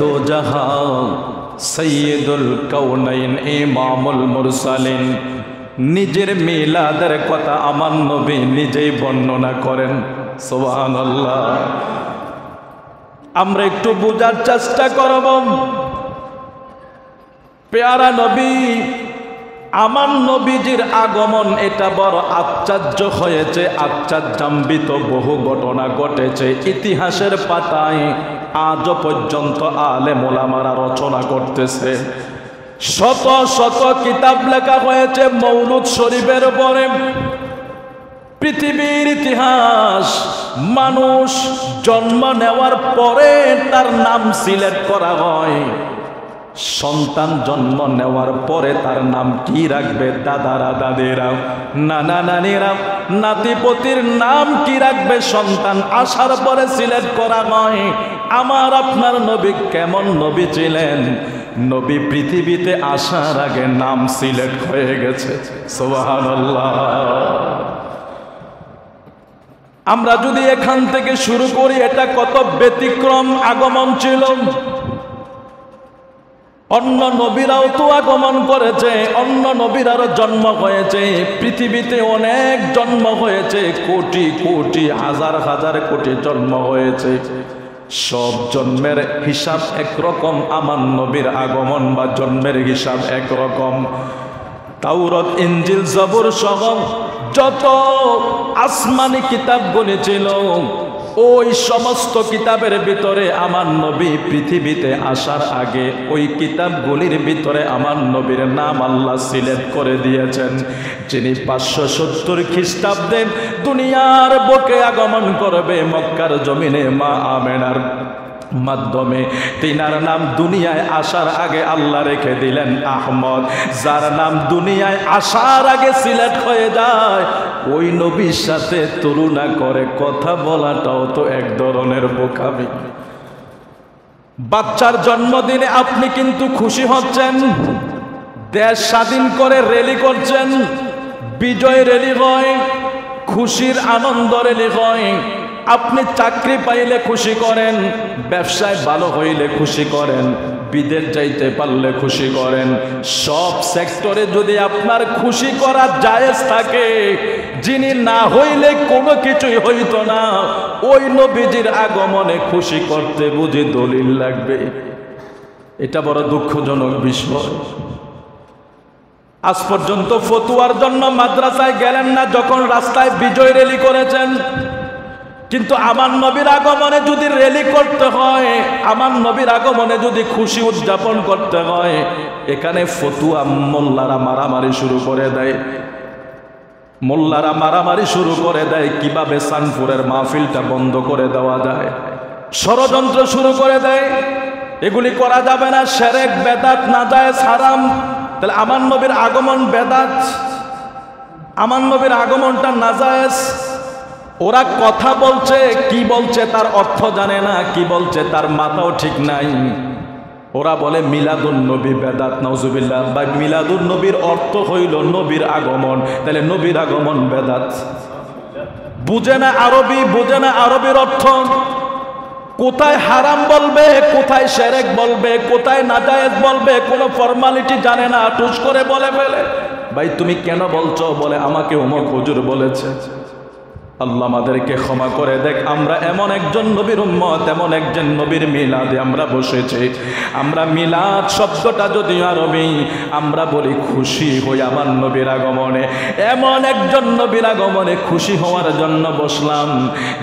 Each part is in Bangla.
দো জাহান সৈয়দুল কাউনাইন ইমামুল মুরসালিন নিজের মিলাদের কথা আমার নবী নিজেই বর্ণনা করেন। সুবহানাল্লাহ। আমরা একটু বোঝার চেষ্টা করব। পেয়ারা নবী, আমার নবীজির আগমন এটা বড় আশ্চর্য হয়েছে, আশ্চর্যান্বিত বহু ঘটনা ঘটেছে ইতিহাসের পাতায়। আজও পর্যন্ত আলেম ওলামারা রচনা করতেছে, শত শত কিতাব লেখা হয়েছে মৌলুদ শরীফের উপরে। পৃথিবীর ইতিহাস, মানুষ জন্ম নেওয়ার পরে তার নাম সিলেক্ট করা হয়। সন্তান জন্ম নেওয়ার পরে তার নাম কি রাখবে, দাদারা দাদিরা নানা নানিরা নাতিপতির নাম কি রাখবে সন্তান আসার পরে সিলেক্ট করা হয়। আমার আপনার নবী কেমন নবী ছিলেন, নবী পৃথিবীতে আসার আগে নাম সিলেক্ট হয়ে গেছে। সুবহানাল্লাহ। আমরা যদি এখান থেকে শুরু করি, এটা কত ব্যতিক্রম আগমন ছিল। অন্য নবীরাও তো আগমন করেছে, অন্য নবীরারও জন্ম হয়েছে, পৃথিবীতে অনেক জন্ম হয়েছে, কোটি কোটি হাজার হাজার কোটি জন্ম হয়েছে। সব জন্মের হিসাব একরকম, আমার নবীর আগমন বা জন্মের হিসাব একরকম। তাওরাত ইনজিল জবুর সহ যত আসমানি কিতাবগুলি ছিল, ওই সমস্ত কিতাবের ভিতরে আমার নবী পৃথিবীতে আসার আগে ওই কিতাবগুলির ভিতরে আমার নবীর নাম আল্লাহ সিলেক্ট করে দিয়েছেন। যিনি 570 খ্রিস্টাব্দে দুনিয়ার বুকে আগমন করবে, মক্কার জমিনে মা আমেনার মাধ্যমে, তিনার নাম দুনিয়ায় আসার আগে আল্লাহ রেখে দিলেন আহমদ। যার নাম দুনিয়ায় আসার আগে সিলেক্ট হয়ে যায়, ওই নবীর সাথে তুলনা করে কথা বলাটাও তো এক ধরনের বোকামি। বাচ্চার জন্মদিনে আপনি কিন্তু খুশি হচ্ছেন, দেশ স্বাধীন করে র্যালি করছেন, বিজয় র্যালি হয়, খুশির আনন্দ র্যালি হয়। আপনি চাকরি পাইলে খুশি করেন, ব্যবসায় ভালো হইলে খুশি করেন, বিদেশ যাইতে পারলে খুশি করেন। সব সেক্টরে যদি আপনার খুশি করা জায়েজ থাকে, যিনি না হইলে কোনো কিছুই হইতো না, ওই নবীজির আগমনে খুশি করতে বুঝি দলিল লাগবে। এটা বড় দুঃখজনক বিষয়। আজ পর্যন্ত ফতুয়ার জন্য মাদ্রাসায় গেলেন না, যখন রাস্তায় বিজয় র্যালি করেছেন। কিন্তু আমার নবীর আগমনে যদি র্যালি করতে হয়, আমার নবীর আগমনে যদি খুশি উদযাপন করতে হয়, এখানে ফতুয়া মোল্লারা মারামারি শুরু করে দেয়। মোল্লারা মারামারি শুরু করে দেয় কিভাবে সানপুরের মাহফিলটা বন্ধ করে দেওয়া যায়, ষড়যন্ত্র শুরু করে দেয়। এগুলি করা যাবে না, শিরক বেদাত নাজায়েজ হারাম। তাহলে আমার নবীর আগমন বেদাত, আমার নবীর আগমনটা নাজায়েজ। ওরা কথা বলছে, কি বলছে তার অর্থ জানে না, কি বলছে তার মাথাও ঠিক নাই। ওরা বলে মিলাদুন নবী বেদাত, নাউজুবিল্লাহ। বা মিলাদুন নবীর অর্থ হইল নবীর আগমন, তাহলে নবীর আগমন বেদাত। বুঝে না আরবি, বুঝে না আরবির অর্থ। কোথায় হারাম বলবে, কোথায় শিরক বলবে, কোথায় নাজায়েজ বলবে, কোনো ফর্মালিটি জানে না, টুস করে বলে ফেলে। ভাই তুমি কেন বলছো? বলে আমাকে অমুক হুজুর বলেছে। আল্লাহ আমাদেরকে ক্ষমা করে দেখ, আমরা এমন একজন নবীর উম্মত, এমন একজন নবীর মিলাদে আমরা বসেছি। আমরা মিলাদ শব্দটা যদি আরবি, আমরা বলি খুশি হই আমার নবীর আগমনে। এমন একজন নবীর আগমনে খুশি হওয়ার জন্য বসলাম,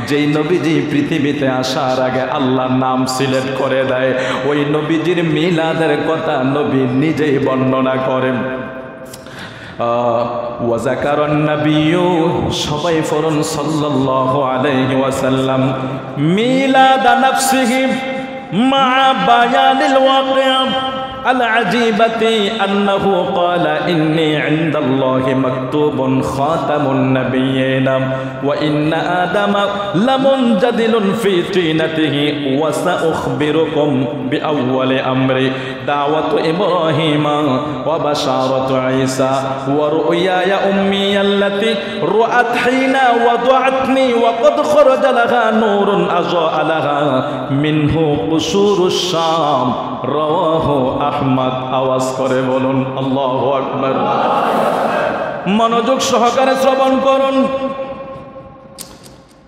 যেই নবীজি পৃথিবীতে আসার আগে আল্লাহর নাম সিলেক্ট করে দেয়। ওই নবীজির মিলাদের কথা নবী নিজেই বর্ণনা করেন। ওয়াজাকারান নাবিয়্যু, সবাই পড়ুন সাল্লাল্লাহু আলাইহি ওয়াসাল্লাম, মিলাদ নাফসিহি মা বায়ানিল ওয়াকিআ العجيبة أنه قال إني عند الله مكتوب خاتم النبيين وإن آدم لمنجدل في طينته وسأخبركم بأول أمري দাওয়াতু ইব্রাহিম ওয়া বাশারাতু ঈসা ওয়া রুয়ায়া উম্মি আল্লাতী রুআত হিনা ওয়াদআতনি ওয়া ক্বাদ খরাজা লাহা নূরুন আযআ লাহা মিনহু কুসুরুশ শাম রাওয়াহু আহমদ। আওয়াজ করে বলুন আল্লাহু আকবার। মনোযোগ সহকারে শ্রবণ করুন।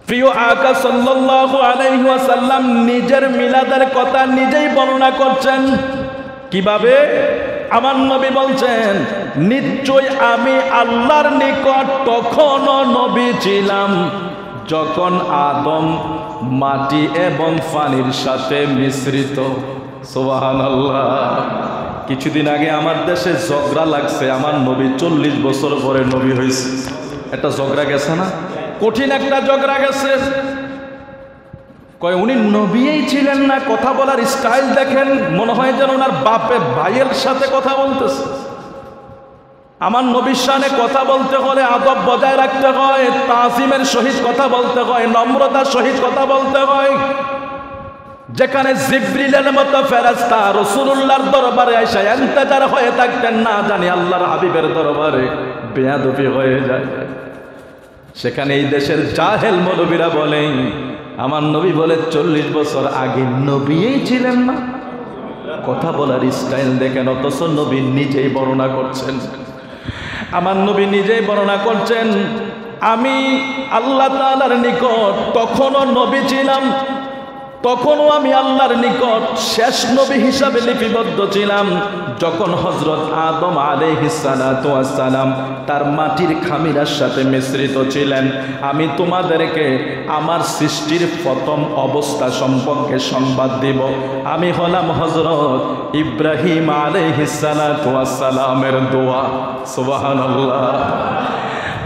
প্রিয় আকা সাল্লাল্লাহু আলাইহি ওয়াসাল্লাম নিজের মিলাদের কথা নিজেই বর্ণনা করছেন। কিভাবে? আমার নবী বলছেন, নিশ্চয় আমি আল্লাহর নিকট তখনও নবী ছিলাম যখন আদম মাটি এবং পানির সাথে মিশ্রিত। সুবহানাল্লাহ। কিছুদিন আগে আমার দেশে ঝগড়া লাগছে, আমার নবী 40 বছর পরে নবী হয়েছে। একটা ঝগড়া গেছে না, কঠিন একটা ঝগড়া গেছে। কয় উনি নবীই ছিলেন না। কথা বলার স্টাইল দেখেন, মনে হয় যেন ওনার বাপে ভাইয়ের সাথে কথা বলতেছে। আমার নবীর শানে কথা বলতে হলে আদব বজায় রাখতে হয়, তাজিমের সহিত কথা বলতে হয়, নম্রতার সহিত কথা বলতে হয়। যেখানে জিবরিলের মতো ফেরেশতা রাসূলুল্লাহর দরবারে এসে ইন্তজার হয়ে থাকতেন, না জানি আল্লাহর হাবিবের দরবারে বেয়াদবি হয়ে যায়। সেখানে এই দেশের জাহেল মৌলবীরা বলে আমার নবী বলে 40 বছর আগে নবীই ছিলেন না। কথা বলার স্টাইল দেখেন, অথচ নবী নিজেই বর্ণনা করছেন। আমার নবী নিজেই বর্ণনা করছেন, আমি আল্লাহ তাআলার নিকট তখনও নবী ছিলাম, তখনও আমি আল্লাহর নিকট শেষ নবী হিসাবে লিপিবদ্ধ ছিলাম যখন হযরত আদম আলাইহিস সালাতু ওয়াস সালাম তার মাটির খামিরার সাথে মিশ্রিত ছিলেন। আমি তোমাদেরকে আমার সৃষ্টির প্রথম অবস্থা সম্পর্কে সংবাদ দিব। আমি হলাম হযরত ইব্রাহিম আলাইহিস সালাতু ওয়াস সালামের দোয়া। সুবহানাল্লাহ।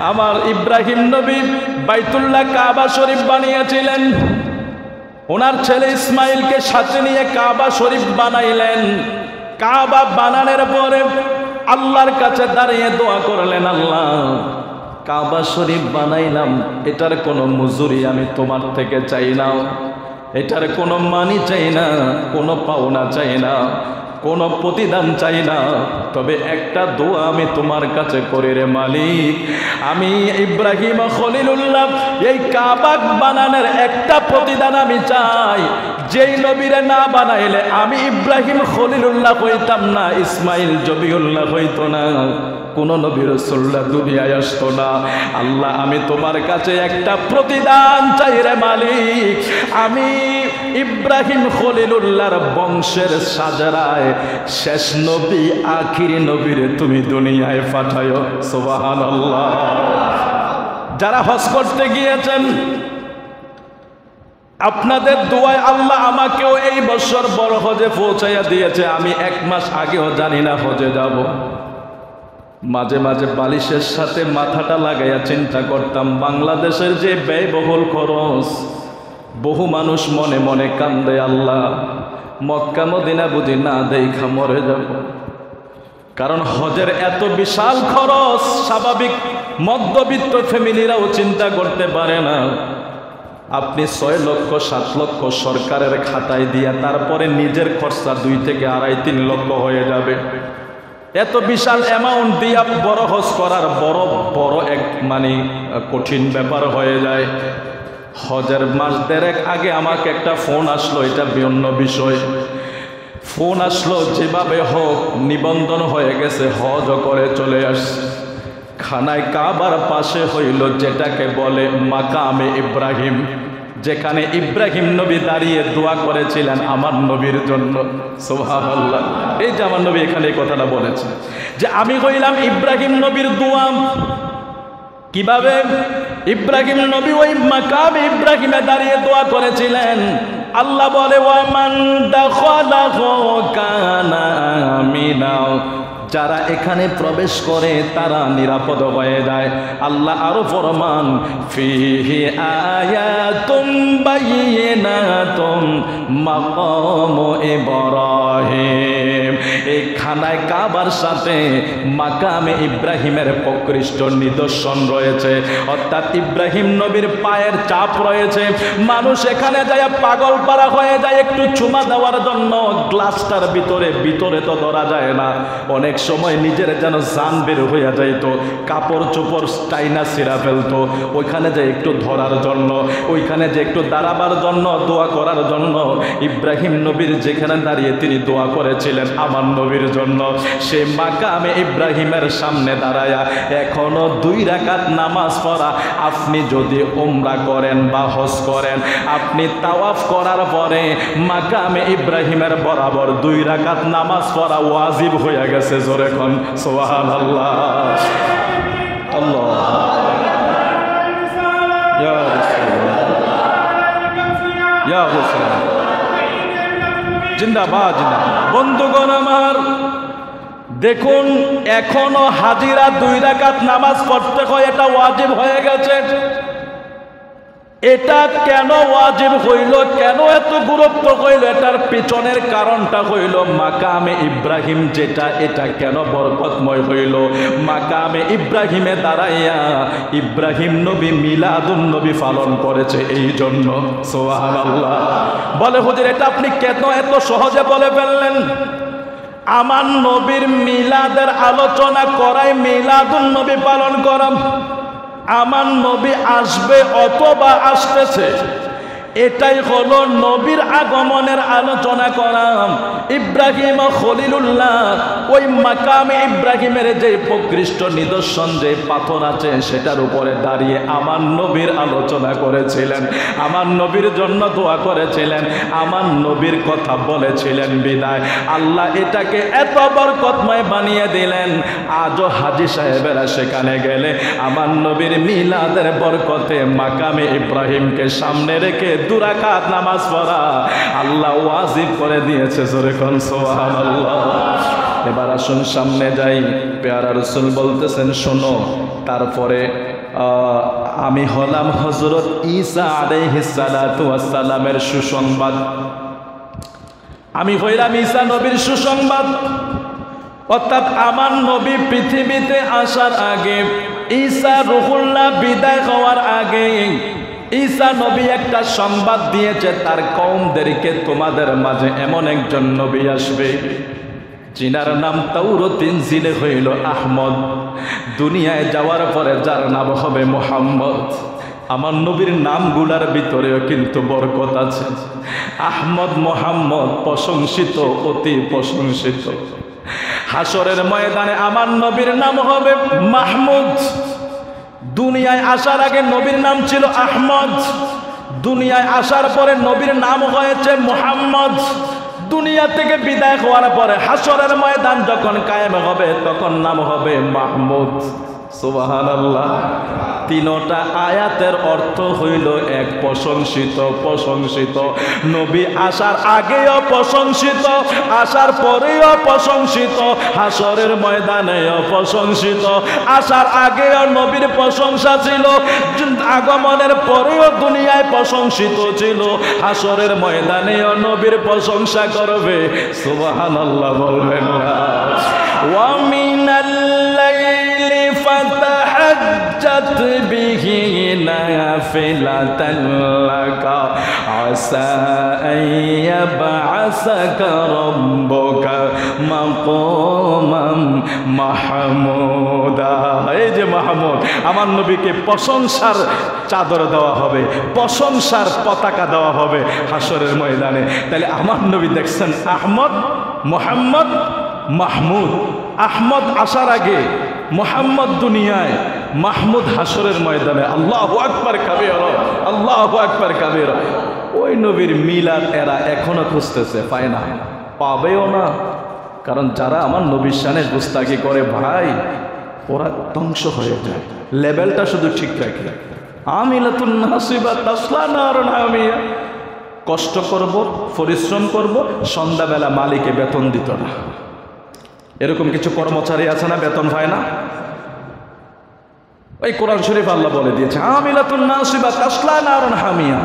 আমার ইব্রাহিম নবী বাইতুল্লাহ কাবা শরীফ বানিয়েছিলেন। ওনার ছেলে ইসমাইলকে সাথে নিয়ে কাবা শরীফ বানাইলেন। কাবা বানানোর পরে আল্লাহর কাছে দাঁড়িয়ে দোয়া করলেন, আল্লাহ কাবা শরীফ বানাইলাম, এটার কোনো মজুরি আমি তোমার থেকে চাই না, এটার কোনো মানি চাই না, কোনো পাওনা চাই না, কোনো প্রতিদান চাই না, তবে একটা দোয়া আমি তোমার কাছে করি রে মালিক। আমি ইব্রাহিম খলিলুল্লাহ এই কাবা বানানোর একটা প্রতিদান আমি চাই, যেই নবীরে না বানাইলে আমি ইব্রাহিম খলিলুল্লাহ হইতাম না, ইসমাইল জবিউল্লাহ হইতো না, কোন নবী রাসূলুল্লাহ দুনিয়ায় আসতো না। আল্লাহ আমি তোমার কাছে একটা প্রতিদান চাই রে মালিক। আমি ইব্রাহিম খলিলুল্লাহর বংশের সাজরায় শেষ নবী আখিরি নবীরে তুমি দুনিয়ায় পাঠায়ো। সুবহানাল্লাহ। যারা হজ করতে গিয়েছেন, আপনাদের দোয়ায় আল্লাহ আমাকেও এই বছর বড় হজে পৌঁছাইয়া দিয়েছে। আমি 1 মাস আগেও জানি না হজে যাব। মাঝে মাঝে বালিশের সাথে মাথাটা লাগাইয়া চিন্তা করতাম, বাংলাদেশের যে ব্যয়বহুল খরচ, বহু মানুষ মনে মনে কান্দে, আল্লাহ মক্কা মদিনা বুঝি না দেখা মরে যাব। কারণ হজের এত বিশাল খরচ স্বাভাবিক মধ্যবিত্ত ফ্যামিলিরাও চিন্তা করতে পারে না। আপনি 6 লক্ষ 7 লক্ষ সরকারের খাতায় দিয়া তারপরে নিজের খরচা 2 থেকে 2.5-3 লক্ষ হয়ে যাবে। এত বিশাল অ্যামাউন্ট দিয়া বড় হজ করার বড় এক কঠিন ব্যাপার হয়ে যায়। হজের মাস 1.5 আগে আমাকে একটা ফোন আসলো, এটা অন্য বিষয়। ফোন আসলো, যেভাবে হোক নিবন্ধন হয়ে গেছে, হজ করে চলে আসছে। খানায় কাবার পাশে হইল যেটাকে বলে মাকামে ইব্রাহিম, যেখানে ইব্রাহিম নবী দাঁড়িয়ে দোয়া করেছিলেন আমার নবীর জন্য। সুবহানাল্লাহ। এই যে আমার নবী এখানে এই কথাটা বলেছে যে আমি হইলাম ইব্রাহিম নবীর দোয়া। কিভাবে? ইব্রাহিম নবী ওই মাকামে ইব্রাহিমে দাঁড়িয়ে দোয়া করেছিলেন। আল্লাহ বলে ওয়ামান দাখালাহু কানা আমিনা, যারা এখানে প্রবেশ করে তারা নিরাপদ হয়ে যায়। আল্লাহ আরো ফরমান ফিহি আয়াতুম বায়িনাতুম মাকামু ইব্রাহিম, এই খানায় কাবার সাথে মাকামে ইব্রাহিমের প্রকৃষ্ট নিদর্শন রয়েছে, অর্থাৎ ইব্রাহিম নবীর পায়ের চাপ রয়েছে। মানুষ এখানে যায় পাগল পারা হয়ে যায় একটু চুমা দেওয়ার জন্য, গ্লাসটার ভিতরে তো ধরা যায় না, অনেক সময় নিজের যেন জান বের হইয়া যাইতো, কাপড় চোপড় টাইনা ছিঁড়া ফেলতো, ওইখানে যে একটু ধরার জন্য, ওইখানে যে একটু দাঁড়াবার জন্য, দোয়া করার জন্য। ইব্রাহিম নবীর যেখানে দাঁড়িয়ে তিনি দোয়া করেছিলেন আমার নবীর জন্য, সে মাকামে ইব্রাহিমের সামনে দাঁড়ায়া এখনো 2 রাকাত নামাজ পড়া। আপনি যদি উমরা করেন বা হজ করেন, আপনি তাওয়াফ করার পরে মাকামে ইব্রাহিমের বরাবর 2 রাকাত নামাজ পড়া ওয়াজিব হয়ে গেছে। জোরে কোন সুবহানাল্লাহ। আল্লাহ ইয়া রাসূলুল্লাহ ইয়া হুসাইন জিন্দাবাদ জিন্দাবাদ। বন্ধুগণ আমার, দেখুন এখনো হাজিরা 2 রাকাত নামাজ পড়তে হয়, এটা ওয়াজিব হয়ে গেছে। এটা কেন ওয়াজিব হইল, কেন এত গুরুত্ব হইল, এটার পিছনের কারণটা হইল মাকামে ইব্রাহিম যেটা, এটা কেন বরকতময় হইল। মাকামে ইব্রাহিমে দাঁড়াইয়া ইব্রাহিম নবী মিলাদুন নবী পালন করেছে, এই জন্য। সুবহানাল্লাহ। বলে হুজুর এটা আপনি কেন এত সহজে বলে ফেললেন? আমার নবীর মিলাদের আলোচনা করাই মিলাদুন নবী পালন করা। আমার নবী আসবে অথবা আসতেছে, এটাই হলো নবীর আগমনের আলোচনা করা। ইব্রাহিম খলিলুল্লাহ ওই মাকামে ইব্রাহিমের যে প্রকৃষ্ট নিদর্শন যে পাথর আছে সেটার উপরে দাঁড়িয়ে আমার নবীর আলোচনা করেছিলেন, আমার নবীর জন্য দোয়া করেছিলেন, আমার নবীর কথা বলেছিলেন বিদায় আল্লাহ এটাকে এত বরকতময় বানিয়ে দিলেন। আজও হাজী সাহেবেরা সেখানে গেলে আমার নবীর মিলাদের বরকতে মাকামে ইব্রাহিমকে সামনে রেখে 2 রাকাত নামাজ পড়া আল্লাহ ওয়াজিব করে দিয়েছে। জোরে কোন সুবহানাল্লাহ। এবার আসুন সামনে যাই। পেয়ারা রাসূল বলতেছেন শোনো, তারপরে আমি হলাম হযরত ঈসা আলাইহিস সালাতু ওয়াস সালামের সুসংবাদ, আমি হইলাম ঈসা নবীর সুসংবাদ। অর্থাৎ আমার নবী পৃথিবীতে আসার আগে, ঈসা রূহুল্লাহ বিদায় হওয়ার আগে ঈসা নবী একটা সংবাদ দিয়েছে তার কওমদেরকে, তোমাদের মাঝে এমন একজন নবী আসবে যিনার নাম তাওরাত ইনজিলে হইল আহমদ, দুনিয়ায় যাওয়ার পরে যার নাম হবে মুহাম্মদ। আমার নবীর নামগুলার ভিতরেও কিন্তু বরকত আছে। আহমদ মুহাম্মদ প্রশংসিত, অতি প্রশংসিত। হাসরের ময়দানে আমার নবীর নাম হবে মাহমুদ। দুনিয়ায় আসার আগে নবীর নাম ছিল আহমদ, দুনিয়ায় আসার পরে নবীর নাম হয়েছে মুহাম্মদ। দুনিয়া থেকে বিদায় হওয়ার পরে হাসরের ময়দান যখন কায়েম হবে তখন নাম হবে মাহমুদ। সুবহানাল্লাহ। 3টা আয়াতের অর্থ হইল এক, প্রশংসিত, প্রশংসিত। নবী আসার আগেও প্রশংসিত, আসার পরেও প্রশংসিত, হাসরের ময়দানেও প্রশংসিত। আসার আগেও নবীর প্রশংসা ছিল, আগমনের পরেও দুনিয়ায় প্রশংসিত ছিল, হাসরের ময়দানেও নবীর প্রশংসা করবে। সুবহানাল্লাহ বলবেন না। ওয়া মিনাল লাইলি ফাতাহাজ্জাত বিহি নাফিলাতান লাকা আসা আন ইয়াবআসাকা রাব্বুকা মাকামান মাহমুদা। এই যে মাহমুদ, আমার নবীকে প্রশংসার চাদর দেওয়া হবে, প্রশংসার পতাকা দেওয়া হবে হাসরের ময়দানে। তাহলে আমার নবী দেখছেন আহমদ, মুহাম্মদ, মাহমুদ। আহমদ আসার আগে, মুহাম্মদ দুনিয়ায়, মাহমুদ হাসরের ময়দানে। আল্লাহু আকবার কাবীরা, আল্লাহু আকবার কাবীরা। ওই নবীর মিলাদ এরা এখনো খুঁজতেছে, পায় না, পাবেও না। কারণ যারা আমার নবীর শানে গুস্তাখি করে ভাই, ওরা ধ্বংস হয়ে যায়। লেভেলটা শুধু ঠিক রাখে। আমিলাতুন নাসিবা তাসলা নারুন হামিয়া। কষ্ট করব, পরিশ্রম করব, সন্ধ্যাবেলা মালিকে বেতন দিত না। এরকম কিছু কর্মচারী আছে না, বেতন পায় না? ওই কোরআন শরীফ আল্লাহ বলে দিয়েছে আমিলাতুন নাসিবা তাসলা নারুন হামিয়া।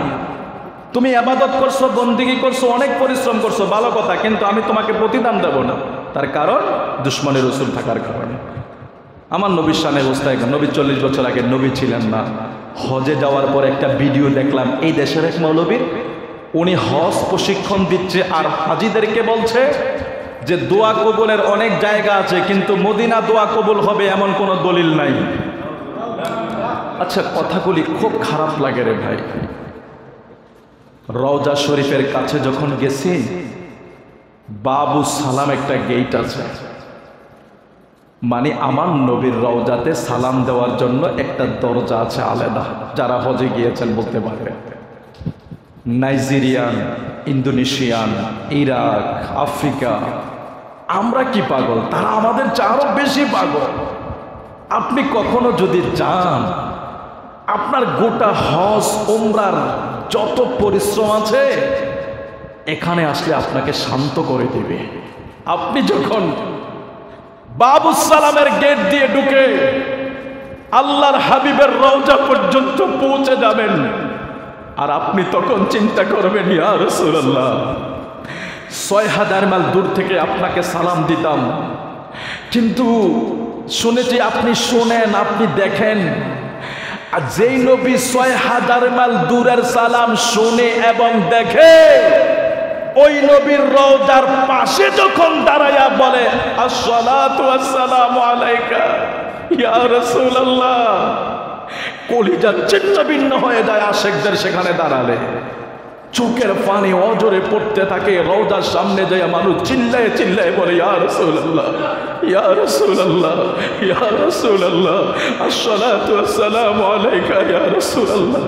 তুমি ইবাদত করছো, বন্দেগী করছো, অনেক পরিশ্রম করছো, ভালো কথা, কিন্তু আমি তোমাকে প্রতিদান দেব না। তার কারণ দুশ্মনের রসুল থাকার কারণে। আমার নবীর শানে অবস্থায়, নবী 40 বছর আগে নবী ছিলেন না। হজে যাওয়ার পর একটা ভিডিও দেখলাম, এই দেশের এক মৌলবীর, উনি হজ প্রশিক্ষণ দিচ্ছে আর হাজিদেরকে বলছে যে দোয়া কবুলের অনেক জায়গা আছে, কিন্তু মদিনা দোয়া কবুল হবে এমন কোনো দলিল নাই। আচ্ছা, কথাগুলি খুব খারাপ লাগে রে ভাই। রওজা শরীফের কাছে যখন গেছি, বাবু সালাম একটা গেট আছে, মানে আমার নবীর রওজাতে সালাম দেওয়ার জন্য একটা দরজা আছে আলাদা। যারা হজে গিয়েছেন বলতে পারবে। নাইজেরিয়ান, ইন্দোনেশিয়ান, ইরাক, আফ্রিকা, আমরা কি পাগল? তারা আমাদের আরো বেশি পাগল। আপনি কখনো যদি যান, আপনার গোটা হজ উমরার যত পরিশ্রম আছে এখানে আসলে আপনাকে শান্ত করে দিবে। আপনি যখন বাবুস সালামের গেট দিয়ে ঢুকে আল্লাহর হাবিবের রওজা পর্যন্ত পৌঁছে যাবেন, আর আপনি তখন চিন্তা করবেন, ইয়া রাসূলুল্লাহ, 6000 মাইল দূর থেকে আপনাকে সালাম দিতাম, কিন্তু শুনেছি আপনি শোনেন, আপনি দেখেন। আর যেই নবী 6000 মাইল দূরের সালাম শুনে এবং দেখে, ওই নবীর রওজার পাশে যখন দাঁড়ায়া বলে আসসালাতু ওয়াসসালামু আলাইকা ইয়া রাসূলুল্লাহ, কলিজা ছিন্ন ভিন্ন হয়ে যায় আশিকদের সেখানে দাঁড়ালে। চোখের পানি অজরে পড়তে থাকে। রওজার সামনে যায় মানুষ চিল্লায় চিল্লায় বলে ইয়া রাসূলুল্লাহ, ইয়া রাসূলুল্লাহ, ইয়া রাসূলুল্লাহ, আসসালাতু ওয়াসসালামু আলাইকা ইয়া রাসূলুল্লাহ।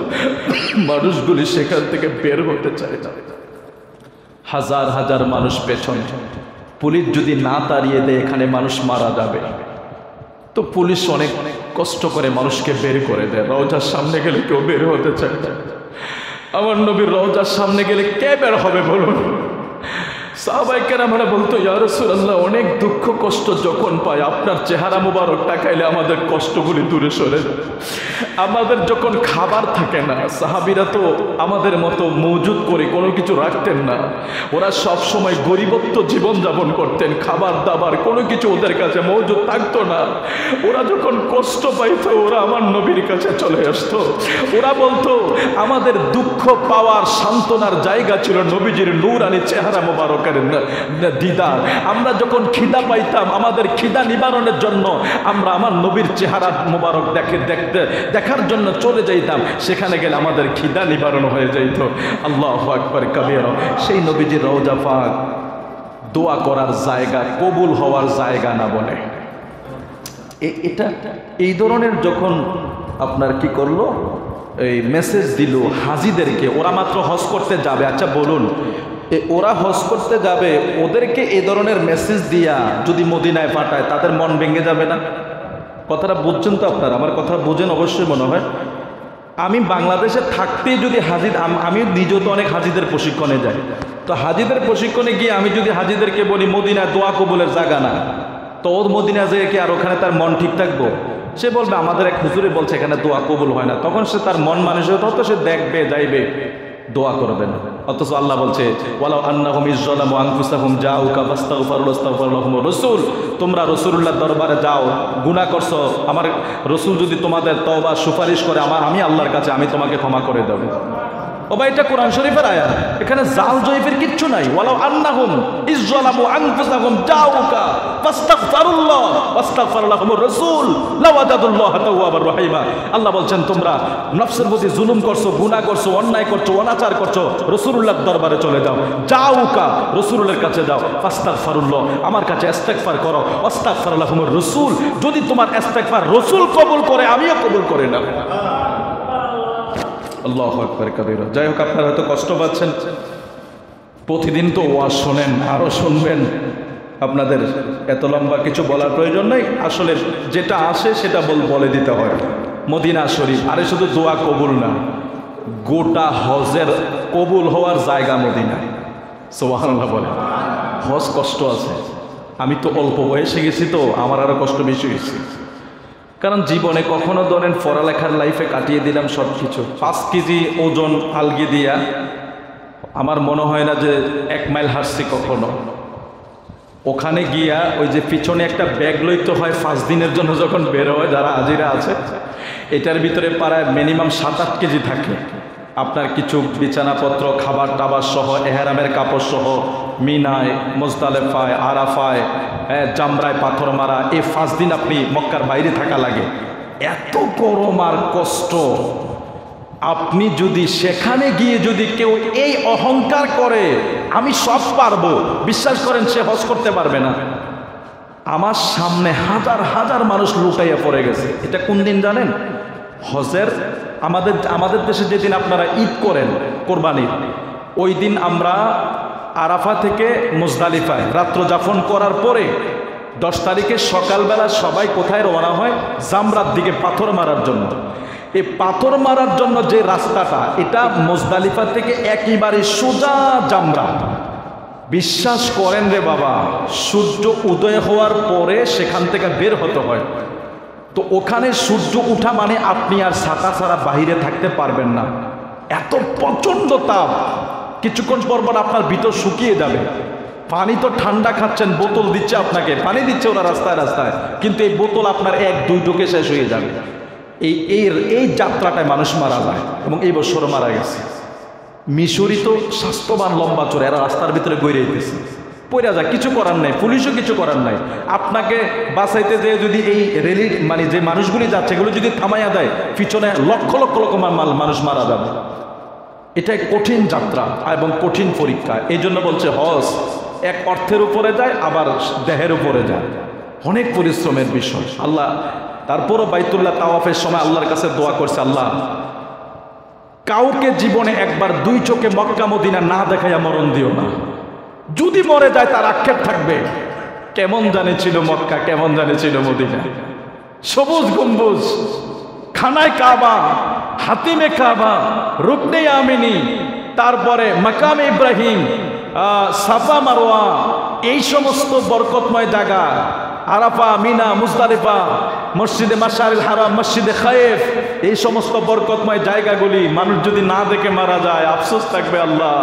মানুষগুলি সেখান থেকে বের হতে চায় না। হাজার হাজার মানুষ পেছনে। পুলিশ যদি না তাড়িয়ে দেয় এখানে মানুষ মারা যাবে, তো পুলিশ অনেক কষ্ট করে মানুষকে বের করে দেয়। রওজার সামনে গেলে কেউ বের হতে চায় না। আমার নবীর রওজার সামনে গেলে কে বের হবে বলুন? সাহাবায়ে কেরামরা বলতো, ইয়া রাসূলুল্লাহ, অনেক দুঃখ কষ্ট যখন পাই আপনার চেহারা মুবারক তাকাইলে আমাদের কষ্টগুলি দূরে সরে যায়। আমাদের যখন খাবার থাকে না, সাহাবীরা তো আমাদের মতো মজুদ করে কোনো কিছু রাখতেন না। ওরা সব সময় গরিবত্ব জীবনযাপন করতেন। খাবার দাবার কোনো কিছু ওদের কাছে মজুদ থাকতো না। ওরা যখন কষ্ট পাইতো, ওরা আমার নবীর কাছে চলে আসতো। ওরা বলতো, আমাদের দুঃখ পাওয়ার সান্ত্বনার জায়গা ছিল নবীজির নূরানি চেহারা মুবারক দিদার। আমরা যখন খিদা পাইতাম, আমাদের খিদা নিবারণের জন্য আমরা আমার নবীর চেহারা মোবারক দেখার জন্য চলে যাইতাম। সেখানে গেলে আমাদের খিদা নিবারণ হয়ে যাইত। আল্লাহু আকবার কাবীরা। সেই নবীজির রওজা পাক দোয়া করার জায়গা, কবুল হওয়ার জায়গা না বলে। এটা এই ধরনের যখন আপনার কি করলো, এই মেসেজ দিল হাজিদেরকে, ওরা মাত্র হজ করতে যাবে। আচ্ছা বলুন, ওরা হজ করতে যাবে, ওদেরকে এই ধরনের মেসেজ দিয়া যদি মদিনায় পাঠায়, তাদের মন ভেঙে যাবে না? কথাটা বুঝছেন তো আপনারা? আমার কথা বুঝেন অবশ্যই মনে হয়। আমি বাংলাদেশে থাকতেই যদি হাজি, আমি নিজেও তো অনেক হাজিদের প্রশিক্ষণে যাই, তো হাজিদের প্রশিক্ষণে গিয়ে আমি যদি হাজিদেরকে বলি মদিনায় দোয়া কবুলের জায়গা না, তো ওর মদিনা যেয়ে কি আর ওখানে তার মন ঠিক থাকবো? সে বলবে আমাদের এক হুজুরে বলছে এখানে দোয়া কবুল হয় না। তখন সে তার মন মানসিকতা হতো, সে দেখবে, যাইবে, দোয়া করবেন। অথচ আল্লাহ বলছে, ওয়ালাউ আন্নাহুম ইযযালামু আনফুসাহুম জাউকা ফাস্তাগফিরু লাহুমুর রাসূল, তোমরা রাসূলুল্লাহর দরবারে যাও, গুনাহ করছো, আমার রাসূল যদি তোমাদের তওবা সুপারিশ করে, আমি আল্লাহর কাছে আমি তোমাকে ক্ষমা করে দেব। ও ভাই, এটা কোরআন শরীফের আয়াত, এখানে জাল জয়ীফের কিচ্ছু নাই। ওয়ালাউ আন্নাহুম ইযযালামু আনফুসাহুম জাউকা ফাস্তাগফিরু লাহুমুর রাসূল লাওয়াজাদুল্লাহ তাওয়াবার রহিমা। আল্লাহ বলছেন, তোমরা নফসের প্রতি জুলুম করছো, গুনাহ করছো, অন্যায় করছো, অনাচার করছো, রাসূলুল্লাহর দরবারে চলে যাও, জাউকা রাসূলের কাছে যাও, ফাস্তাগফিরুল্লাহ আমার কাছে ইস্তেগফার করো, ওয়াস্তাগফিরু লাহুমুর রাসূল, যদি তোমার ইস্তেগফার রাসূল কবুল করে, আমিও কবুল করে নেব। আল্লাহু আকবার কাবীরা। যাই হোক, আপনারা হয়তো কষ্ট পাচ্ছেন, প্রতিদিন তো ওয়াজ শোনেন, আরও শুনবেন। আপনাদের এত লম্বা কিছু বলার প্রয়োজন নেই। আসলে যেটা আসে সেটা বলে দিতে হয়। মদিনা শরীফ, আরে শুধু দোয়া কবুল না, গোটা হজের কবুল হওয়ার জায়গা মদিনা। সুবহানাল্লাহ বলে। হজ কষ্ট আছে। আমি তো অল্প বয়সে গেছি, তো আমার আরও কষ্ট বেশি হয়েছে। কারণ জীবনে কখনো ধরেন পড়ালেখার লাইফে কাটিয়ে দিলাম সব কিছু। 5 কেজি ওজন আলগি দিয়া আমার মনে হয় না যে 1 মাইল হাঁটছি কখনো। ওখানে গিয়া ওই যে পিছনে একটা ব্যাগ লইতে হয় 5 দিনের জন্য যখন বের হয়, যারা হাজিরা আছে, এটার ভিতরে প্রায় মিনিমাম 7-8 কেজি থাকে। আপনার কিছু বিছানাপত্র, খাবার টাবার সহ, এহরামের কাপড় সহ, মিনায়, মুজদালেফায়, আরাফায়, জামরায় পাথর মারা, এই 5 দিন আপনি মক্কার বাইরে থাকা লাগে। এত গরম আর কষ্ট, আপনি যদি সেখানে গিয়ে যদি কেউ এই অহংকার করে আমি সব পারবো, বিশ্বাস করেন সে হজ করতে পারবে না। আমার সামনে হাজার হাজার মানুষ লুটাইয়া পড়ে গেছে। এটা কোন দিন জানেন? হজের আমাদের দেশে যেদিন আপনারা ঈদ করেন কোরবানির, ওই দিন আমরা আরাফা থেকে মুজদালিফায় রাত্র যাপন করার পরে 10 তারিখে সকালবেলা সবাই কোথায় রওনা হয়? জামরার দিকে পাথর মারার জন্য। এই পাথর মারার জন্য যে রাস্তাটা, এটা মুজদালিফা থেকে একেবারে সোজা জামরা। বিশ্বাস করেন রে বাবা, সূর্য উদয় হওয়ার পরে সেখান থেকে বের হতে হয়। তো ওখানে সূর্য উঠা মানে আপনি আর ছাতা ছাড়া বাহিরে থাকতে পারবেন না, এত প্রচণ্ড তাপ। কিছুক্ষণ পর পর আপনার ভিতর শুকিয়ে যাবে। পানি তো ঠান্ডা খাচ্ছেন, বোতল দিচ্ছে আপনাকে, পানি দিচ্ছে ওরা রাস্তায় রাস্তায়, কিন্তু এই বোতল আপনার 1-2 ঢোকে শেষ হয়ে যাবে। এই যাত্রাটায় মানুষ মারা যায়, এবং এই বছর মারা গেছে। মিশরি তো স্বাস্থ্যবান লম্বা চোর, এরা রাস্তার ভিতরে গড়ে দিতেছে, পড়া যায়, কিছু করার নাই, পুলিশও কিছু করার নাই। আপনাকে বাঁচাইতে যে যদি এই রেলি মানে যে মানুষগুলি যাচ্ছে এগুলো যদি থামাইয়া দেয়, পিছনে লক্ষ লক্ষ লক্ষ মানুষ মারা যাবে। এটাই কঠিন যাত্রা এবং কঠিন পরীক্ষা। এই জন্য বলছে হজ এক অর্থের উপরে যায়, আবার দেহের উপরে যায়, অনেক পরিশ্রমের বিষয়। আল্লাহ তারপরও বাইতুল্লাহ তাওয়াফের সময় আল্লাহর কাছে দোয়া করছে, আল্লাহ কাউকে জীবনে একবার 2 চোখে মক্কা মদিনা না দেখাইয়া মরণ দিও না। যদি মরে যায় তার আক্ষেপ থাকবে, কেমন জানে ছিল মক্কা, কেমন জানে ছিল মদিনা, সবুজ গম্বুজ, খানায় কাবা, হাতিমে কাবা, রুকনে আমিনি, তারপরে মাকামে ইব্রাহিম, সাফা মারওয়া, এই সমস্ত বরকতময় জায়গা, আরাফা, মিনা, মুজদালিফা, মসজিদে মাশারিল হারাম, মসজিদে খায়েফ, এই সমস্ত বরকতময় জায়গাগুলি মানুষ যদি না দেখে মারা যায়, আফসোস থাকবে। আল্লাহ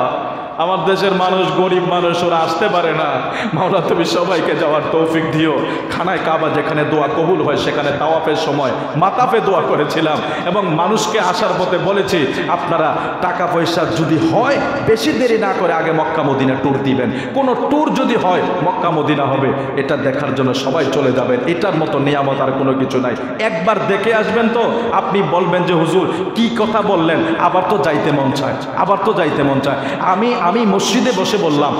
আমার দেশের মানুষ গরিব মানুষ, ওরা আসতে পারে না। মাওলা তুমি সবাইকে যাওয়ার তৌফিক দিও। খানায় কাবা যেখানে দোয়া কবুল হয়, সেখানে তাওয়াফের সময় মাতাফে দোয়া করেছিলাম, এবং মানুষকে আসার পথে বলেছি আপনারা টাকা পয়সা যদি হয় বেশি দেরি না করে আগে মক্কা মদিনা ট্যুর দিবেন। কোনো ট্যুর যদি হয় মক্কা মদিনা হবে, এটা দেখার জন্য সবাই চলে যাবেন। এটার মতো নিয়ামত আর কোনো কিছু নাই। একবার দেখে আসবেন তো আপনি বলবেন যে হুজুর কি কথা বললেন, আবার তো যাইতে মন চায়, আবার তো যাইতে মন চায়। আমি মসজিদে বসে বললাম,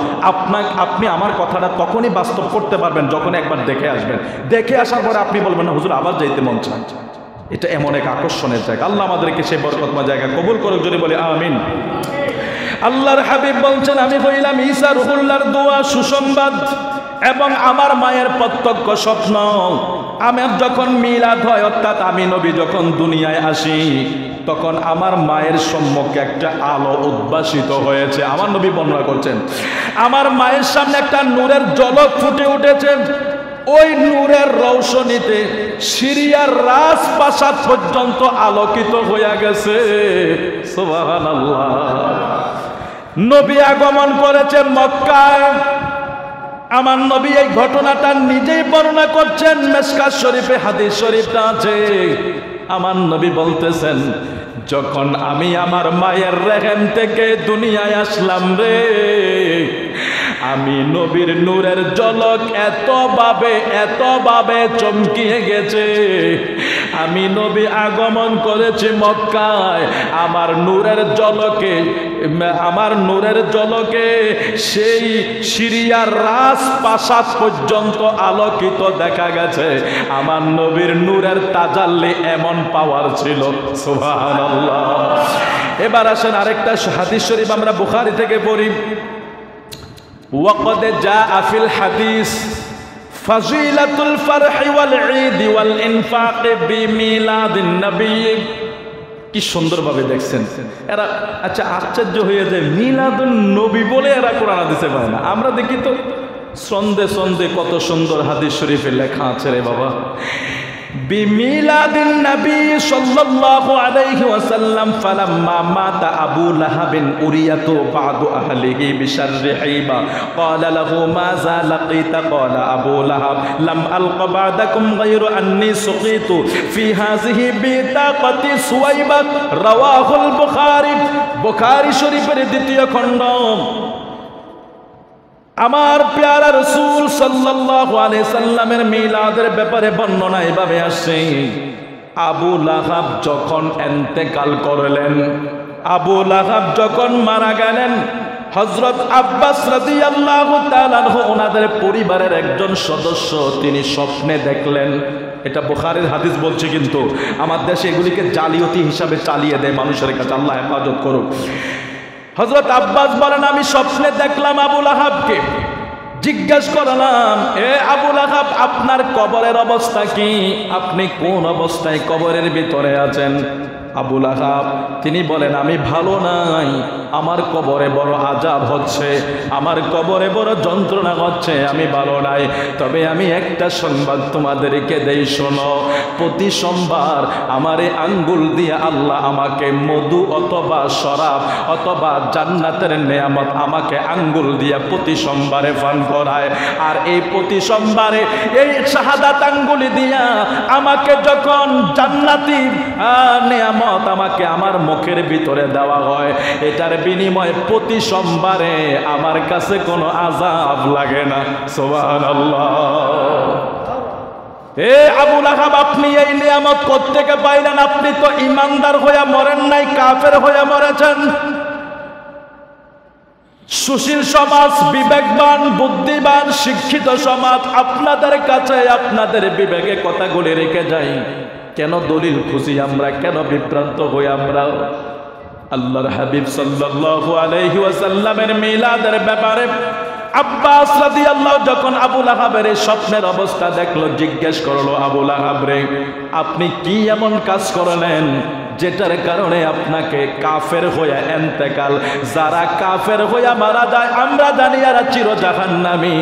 আপনি আমার কথাটা তখনই বাস্তব করতে পারবেন যখন একবার দেখে আসবেন। দেখে আসার পরে আপনি বলবেন না হুজুর আবার যাইতে মন চায়। এটা এমন এক আকর্ষণের জায়গা। আল্লাহ আমাদেরকে সেই বরকতময় জায়গা কবুল করুক, যদি বলি আমিন। আল্লাহর হাবিব বলছেন, আমি হইলাম ঈসা রুহুল্লাহর দোয়া সুসংবাদ এবং আমার মায়ের প্রত্যক্ষ স্বপ্ন। আমার যখন মিলাদ হয়, অর্থাৎ আমি নবী যখন দুনিয়ায় আসি, তখন আমার মায়ের সম্মুখে একটা আলো উদ্ভাসিত হয়েছে। আমার নবী বর্ণনা করছেন, আমার মায়ের সামনে একটা নূরের ঝলক ফুটে উঠেছে। ওই নূরের রৌশনীতে সিরিয়ার রাজপ্রাসাদ পর্যন্ত আলোকিত হয়ে গেছে। সুবহানাল্লাহ। নবী আগমন করেছে মক্কায়। আমার নবী এই ঘটনাটা নিজেই বর্ণনা করছেন, মিশকাত শরীফে হাদিস শরীফটা আছে। আমার নবী বলতেছেন, যখন আমি আমার মায়ের রেহেম থেকে দুনিয়ায় আসলাম রে, আমি নবীর নূরের ঝলক এতভাবে চমকিয়ে গেছে। আমি নবী আগমন করেছি মক্কায়, আমার নূরের ঝলকে সেই সিরিয়ার রাজপ্রাসাদ পর্যন্ত আলোকিত দেখা গেছে। আমার নবীর নূরের তাজাল্লি এমন পাওয়ার ছিল, সুবহানাল্লাহ। এবার আসেন আরেকটা হাদিস শরীফ আমরা বুখারী থেকে পড়ি। ওয়াকাদ জাআ ফিল হাদিস ফাজিলাতুল ফারহি ওয়াল ঈদ ওয়াল ইনফাক বিমিলাদিন নবী। কি সুন্দরভাবে দেখছেন এরা। আচ্ছা, আশ্চর্য হয়ে যায়, মিলাদুন নবী বলে এরা কোরআন হাদিসে পায় না। আমরা দেখি তো সন্দে কত সুন্দর হাদিস শরীফে লেখা আছে রে বাবা। বিমিলাদিন নবী সাল্লাল্লাহু আলাইহি ওয়াসাল্লাম ফালাম্মা মাতা আবু লাহাবিন উরিয়াতু বাদু আহলিহি বিশাররি হাইবা ক্বালা লাহু মাযা লাকিতা ক্বালা আবু লাহাব লাম আলকা বাদাকুম গায়রু আন্নী সুকিতু ফি হাযিহি বিতাকাতি সুওয়াইবা রাওয়াহুল বুখারী বুখারী শরীফের দ্বিতীয় খণ্ড। আমার প্যারা রাসূল সাল্লাল্লাহু আলাইহি সাল্লামের মিলাদের ব্যাপারে বর্ণনা এভাবে আসে, আবু লাহাব যখন ইন্তেকাল করলেন, আবু লাহাব যখন মারা গেলেন, হযরত আব্বাস রাদিয়াল্লাহু তাআলা আনহু ওনাদের পরিবারের একজন সদস্য তিনি স্বপ্নে দেখলেন। এটা বুখারীর হাদিস বলছে, কিন্তু আমার দেশে এগুলিকে জালিয়াতি হিসাবে চালিয়ে দেয় মানুষের কাছে, আল্লাহ হেফাজত করুক। হযরত আব্বাস বলেন, আমি স্বপ্নে দেখলাম আবু লাহাবকে। জিজ্ঞেস করলাম, এ আবু লাহাব, আপনার কবরের অবস্থা কি? আপনি কোন অবস্থায় কবরের ভিতরে আছেন? আবু লাহাব তিনি বলেন, আমি ভালো নাই, আমার কবরে বড় আযাব হচ্ছে, আমার কবরে বড় যন্ত্রণা হচ্ছে, আমি ভালো নাই। তবে আমি একটা সংবাদ তোমাদেরকে দেই, শোনো, প্রতি সোমবার আমার এই আঙ্গুল দিয়ে আল্লাহ আমাকে মধু অথবা শরাব অথবা জান্নাতের নেয়ামত আমাকে আঙ্গুল দিয়ে প্রতি সোমবারে পান করায়। আর এই প্রতি সোমবারে এই শাহাদাত আঙ্গুলি দিয়া আমাকে যখন জান্নাতি নেয়ামত আমাকে আমার মুখের ভিতরে দেওয়া হয়, এটার বিনিময়ে প্রতি সোমবারে আমার কাছে কোনো আযাব লাগে না। সুবহানাল্লাহ। এ আবু লাহাব, আপনি এই নিয়ামত কোত্থেকে পাইলেন? আপনি তো ইমানদার হয়ে মরেন নাই, কাফের হয়ে মরেছেন। সুশীল সমাজ, বিবেকবান, বুদ্ধিমান, শিক্ষিত সমাজ আপনাদের কাছে আপনাদের বিবেকে কথাগুলি রেখে যাই। কেন দলিল খুঁজি আমরা, কেন বিভ্রান্ত হই আমরা? আল্লাহর হাবিব সাল্লাল্লাহু আলাইহি ওয়াসাল্লামের মিলাদের ব্যাপারে আব্বাস রাদিয়াল্লাহু যখন আবু লাহাবের স্বপ্নের অবস্থা দেখলো, জিজ্ঞেস করলো, আবু লাহাব রে, আপনি কি এমন কাজ করলেন যেটার কারণে আপনাকে কাফের হয়ে ইন্তেকাল? যারা কাফের হয়ে মারা যায় আমরা জানি এরা চির জাহান্নামী,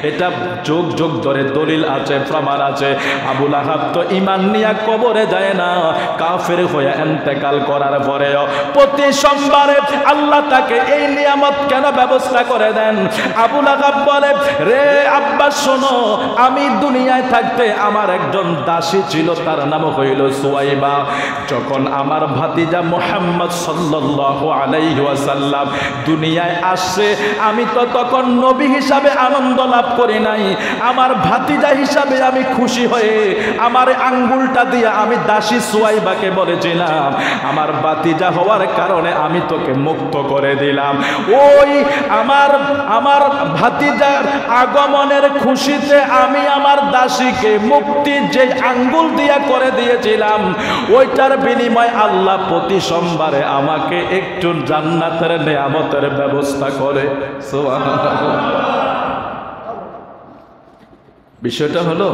এটা যুগ যুগ ধরে দলিল আছে, প্রমাণ আছে। আবু লাহাব তো ঈমান নিয়ে কবরে যায় না, কাফের হয়ে ইন্তেকাল করার পরেও প্রতি সোমবারে আল্লাহ তাকে এই নিয়ামত কেন ব্যবস্থা করে দেন? আবু লাহাব বলে, রে আব্বাস শোনো, আমি দুনিয়ায় থাকতে আমার একজন দাসী ছিল, তার নাম হইল সুয়াইবা। যখন আমার ভাতিজা মুহাম্মদ সাল্লাল্লাহু আলাইহি ওয়াসাল্লাম দুনিয়ায় আসছে, আমি তো তখন নবী হিসাবে আনন্দ লাভ করি নাই, আমার ভাতিজা হিসাবে আমি খুশি হয়ে আমার আঙ্গুলটা দিয়ে আমি দাসী সুয়াইবাকে বলেছিলাম, আমার ভাতিজা হওয়ার কারণে আমি তোকে মুক্ত করে দিলাম। ওই আমার ভাতিজার আগমনের খুশিতে আমি আমার দাসীকে মুক্তি যে আঙ্গুল দিয়া করে দিয়েছিলাম, ওইটার বিনিময় আল্লাহ প্রতি সোমবারে আমাকে একটু জান্নাতের নেয়ামতের ব্যবস্থা করে। সুবহানাল্লাহ। বিষয়টা হলো,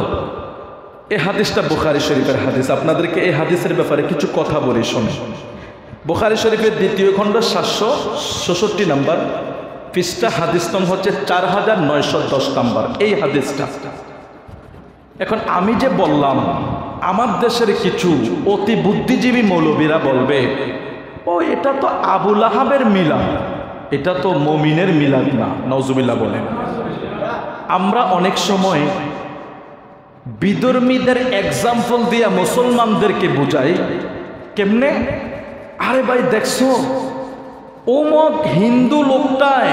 এই হাদিসটা বুখারী শরীফের হাদিস। আপনাদেরকে এই হাদিসের ব্যাপারে কিছু কথা বলি, শোনেন। বুখারী শরীফের দ্বিতীয় খণ্ড 766 নম্বর পৃষ্ঠা, হাদিস নম্বর হচ্ছে 4910 নম্বর এই হাদিসটা। এখন আমি যে বললাম, আমার দেশের কিছু অতি বুদ্ধিজীবী মৌলবীরা বলবে, ও এটা তো আবু লাহাবের মিলাদ, এটা তো মুমিনের মিলাদ না। নাউজুবিল্লাহ বলেন। আমরা অনেক সময় বিধর্মীদের এক্সাম্পল দিয়া মুসলমানদেরকে বুঝাই। কেমনে? আরে ভাই দেখছো, অমুক হিন্দু লোকটায়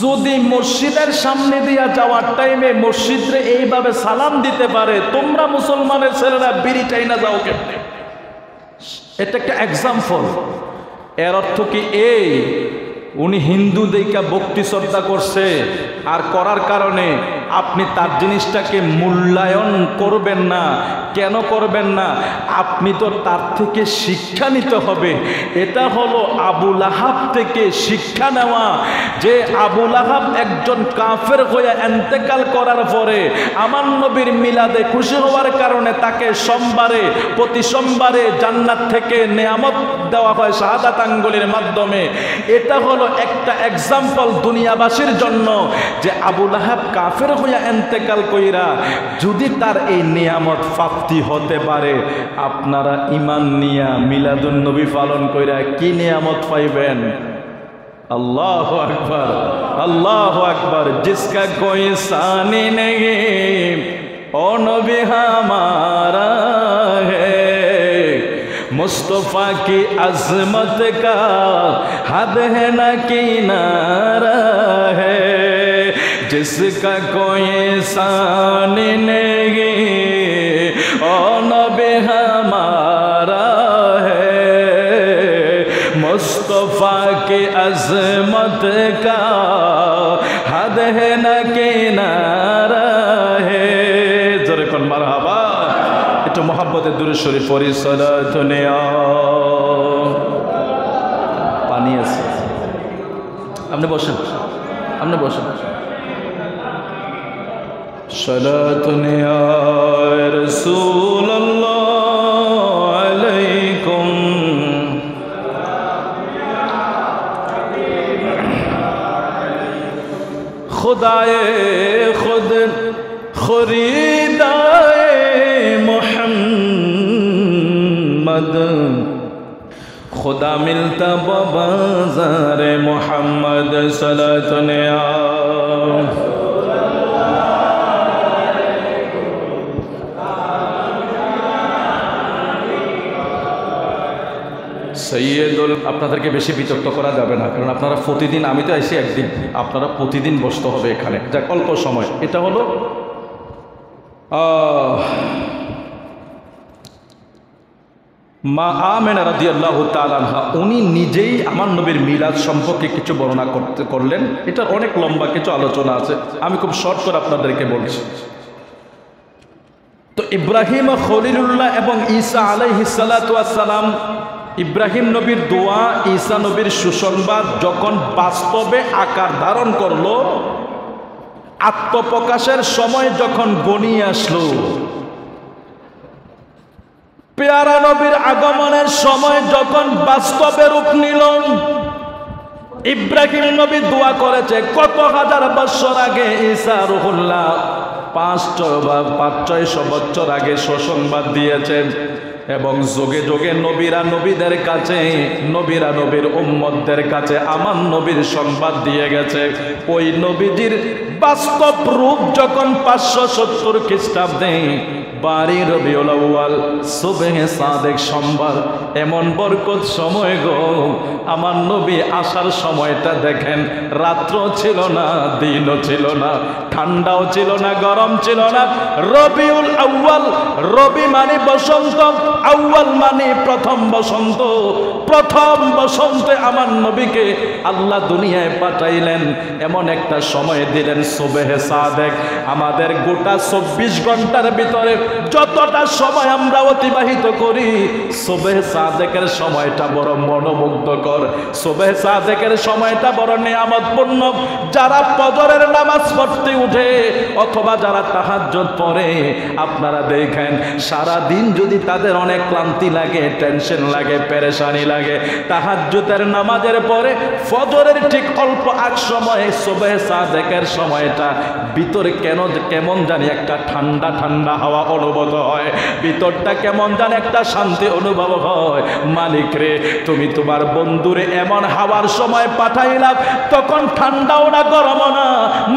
যদি মসজিদের সামনে দিয়া যাওয়ার টাইমে মসজিদে এইভাবে সালাম দিতে পারে, তোমরা মুসলমানের ছেলেরা বিড়ি চাই না যাও কেমনে? এটা একটা এক্সাম্পল। এর অর্থ কি এই উনি হিন্দু দেখা ভক্তি শ্রদ্ধা করছে, আর করার কারণে আপনি তার জিনিসটাকে মূল্যায়ন করবেন না? কেন করবেন না? আপনি তো তার থেকে শিক্ষা নিতে হবে। এটা হলো আবু লাহাব থেকে শিক্ষা নেওয়া, যে আবু লাহাব একজন কাফের হয়ে ইন্তেকাল করার পরে আমার নবীর মিলাদে খুশি হওয়ার কারণে তাকে সোমবারে প্রতি সোমবারে জান্নাত থেকে নেয়ামত দেওয়া হয় শাহাদাত আঙ্গুলের মাধ্যমে। এটা হলো একটা এক্সাম্পল দুনিয়াবাসীর জন্য, যে আবু লাহাব কাফের হইয়া ইন্তেকাল কইরা যদি তার এই নিয়ামত প্রাপ্ত প্রাপ্তি হতে পারে। আপনারা ঈমান নিয়া মিলাদুন নবী পালন কইরা কি নিয়ামত পাইবেন। अल्लाहु अकबर, अल्लाहु अकबर। जिसका कोई सानी नहीं ओ नबी हमारा है, मुस्तफ़ा की अज़मत का हद है न किनारा है। जिसका कोई सानी नहीं ओ नबी हमारा है, मुस्तफ़ा की अज़मत का हद है न किनारा है। जरे कौन मरहबा। একটু মোহাব্বতের দুরূদ শরীফ পড়ি। সালাতু নিয়া পানি আছে, আপনি বসেন, আপনি বসেন। সালাতু নিয়া রাসূলুল্লাহ আলাইকুম। खुदाए खुद खुरीदाए मोहम्मद, खुदा मिलता बाज़ार मोहम्मद। सलातो निया সৈয়দুল। আপনাদেরকে বেশি বিচক্ত করা যাবে না, কারণ আপনারা প্রতিদিন, আমি তো আইসি একদিন, আপনারা প্রতিদিন বসতে হবে এখানে। যাক অল্প সময়। এটা হলো মা আমেনা রাদিয়াল্লাহু তাআলা আনহা, উনি নিজেই আমার নবীর মিলাদ সম্পর্কে কিছু বর্ণনা করলেন। এটা অনেক লম্বা কিছু আলোচনা আছে, আমি খুব শর্ট করে আপনাদেরকে বলছি। তো ইব্রাহিম খলিলুল্লাহ এবং ঈসা আলাইহিস সালাতু ওয়াস সালাম, ইব্রাহিম নবীর দোয়া, ঈসা নবীর সুসংবাদ যখন বাস্তবে আকার ধারণ করলো, আত্মপ্রকাশের সময় যখন ঘনিয়ে আসলো, পেয়ারা নবীর আগমনের সময় যখন বাস্তবে রূপ নিল, ইব্রাহিম নবী দোয়া করেছে কত হাজার বছর আগে। ঈসা রুহুল্লাহ 500-600 বছর আগে সুসংবাদ দিয়েছেন। এবং যোগে যোগে নবীরা নবীদের কাছে, নবীরা নবীর উম্মতদের কাছে আমার নবীর সংবাদ দিয়ে গেছে। ওই নবীজির বাস্তব রূপ যখন 570 খ্রিস্টাব্দে 12 রবিউল আউয়াল সুবহে সাদেক সোমবার, এমন বরকত সময় গো, আমার নবী আসার সময়টা দেখেন, রাত্র ছিল না, দিনও ছিল না, ঠান্ডাও ছিল না, গরম ছিল না। রবিউল আউয়াল, রবি মানে বসন্ত, আউয়াল মানে প্রথম বসন্ত। প্রথম বসন্তে আমার নবীকে আল্লাহ দুনিয়ায় পাঠাইলেন, এমন একটা সময় দিলেন সুবহে সাদেক। আমাদের গোটা 24 ঘন্টার ভিতরে যতটা সময় আমরা অতিবাহিত করি, সুবহে সাদেকের সময়টা বড় মনোমুগ্ধকর, সুবহে সাদেকের সময়টা বড় নিয়ামতপূর্ণ। যারা ফজরের নামাজ পড়তে উঠে অথবা যারা তাহাজ্জুদ পড়ে, আপনারা দেখেন সারা দিন যদি তাদের অনেক ক্লান্তি লাগে, টেনশন লাগে, পেরেশানি লাগে, তাহাজ্জুদের নামাজের পরে ফজরের ঠিক অল্প আগ সময়ে সুবহে সাদেকের সময়টা ভিতরে কেমন জানি একটা ঠান্ডা ঠান্ডা হাওয়া অনুভূত হয়, ভিতরটা কেমন জানি একটা শান্তি অনুভব হয়। মালিক রে, তুমি তোমার বন্ধুরে এমন হাওয়ার সময় পাঠাইলাম, তখন ঠান্ডাও না, গরমও না,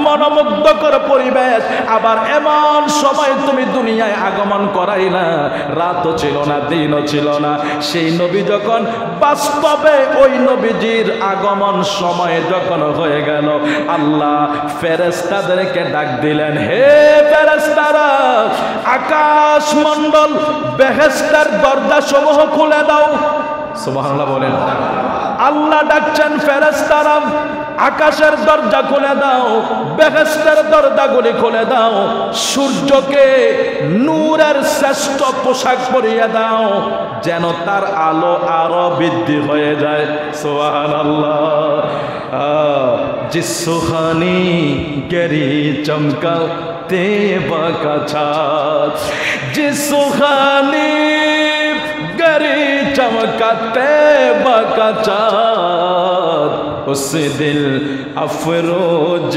মনোমুগ্ধকর পরিবেশ। আবার এমন সময় তুমি দুনিয়ায় আগমন করাইলা, রাতও ছিল না, দিনও ছিল না। সেই নবী যখন বাস্তবে ওই নবীজির আগমন সময় যখন হয়ে গেল, আল্লাহ ফেরেশতাদেরকে ডাক দিলেন, হে ফেরেশতারা, আকাশ মণ্ডল বেহেশতের দরজা সমূহ খুলে দাও। সুবহানাল্লাহ বলেন। আল্লাহ ডাকছেন ফেরেশতারা, আকাশের দরজা খুলে দাও, বেহেশতের দরজাগুলি খুলে দাও, সূর্যকে নূরের শ্রেষ্ঠ পোশাক পরিয়ে দাও, যেন তার আলো আরো বৃদ্ধি হয়ে যায়। সুবহানাল্লাহ। जिस सुहानी गरी चमकाते बाका छात, जिस सुहानी गरी चमकाते बाका चाँद उस दिल अफरोज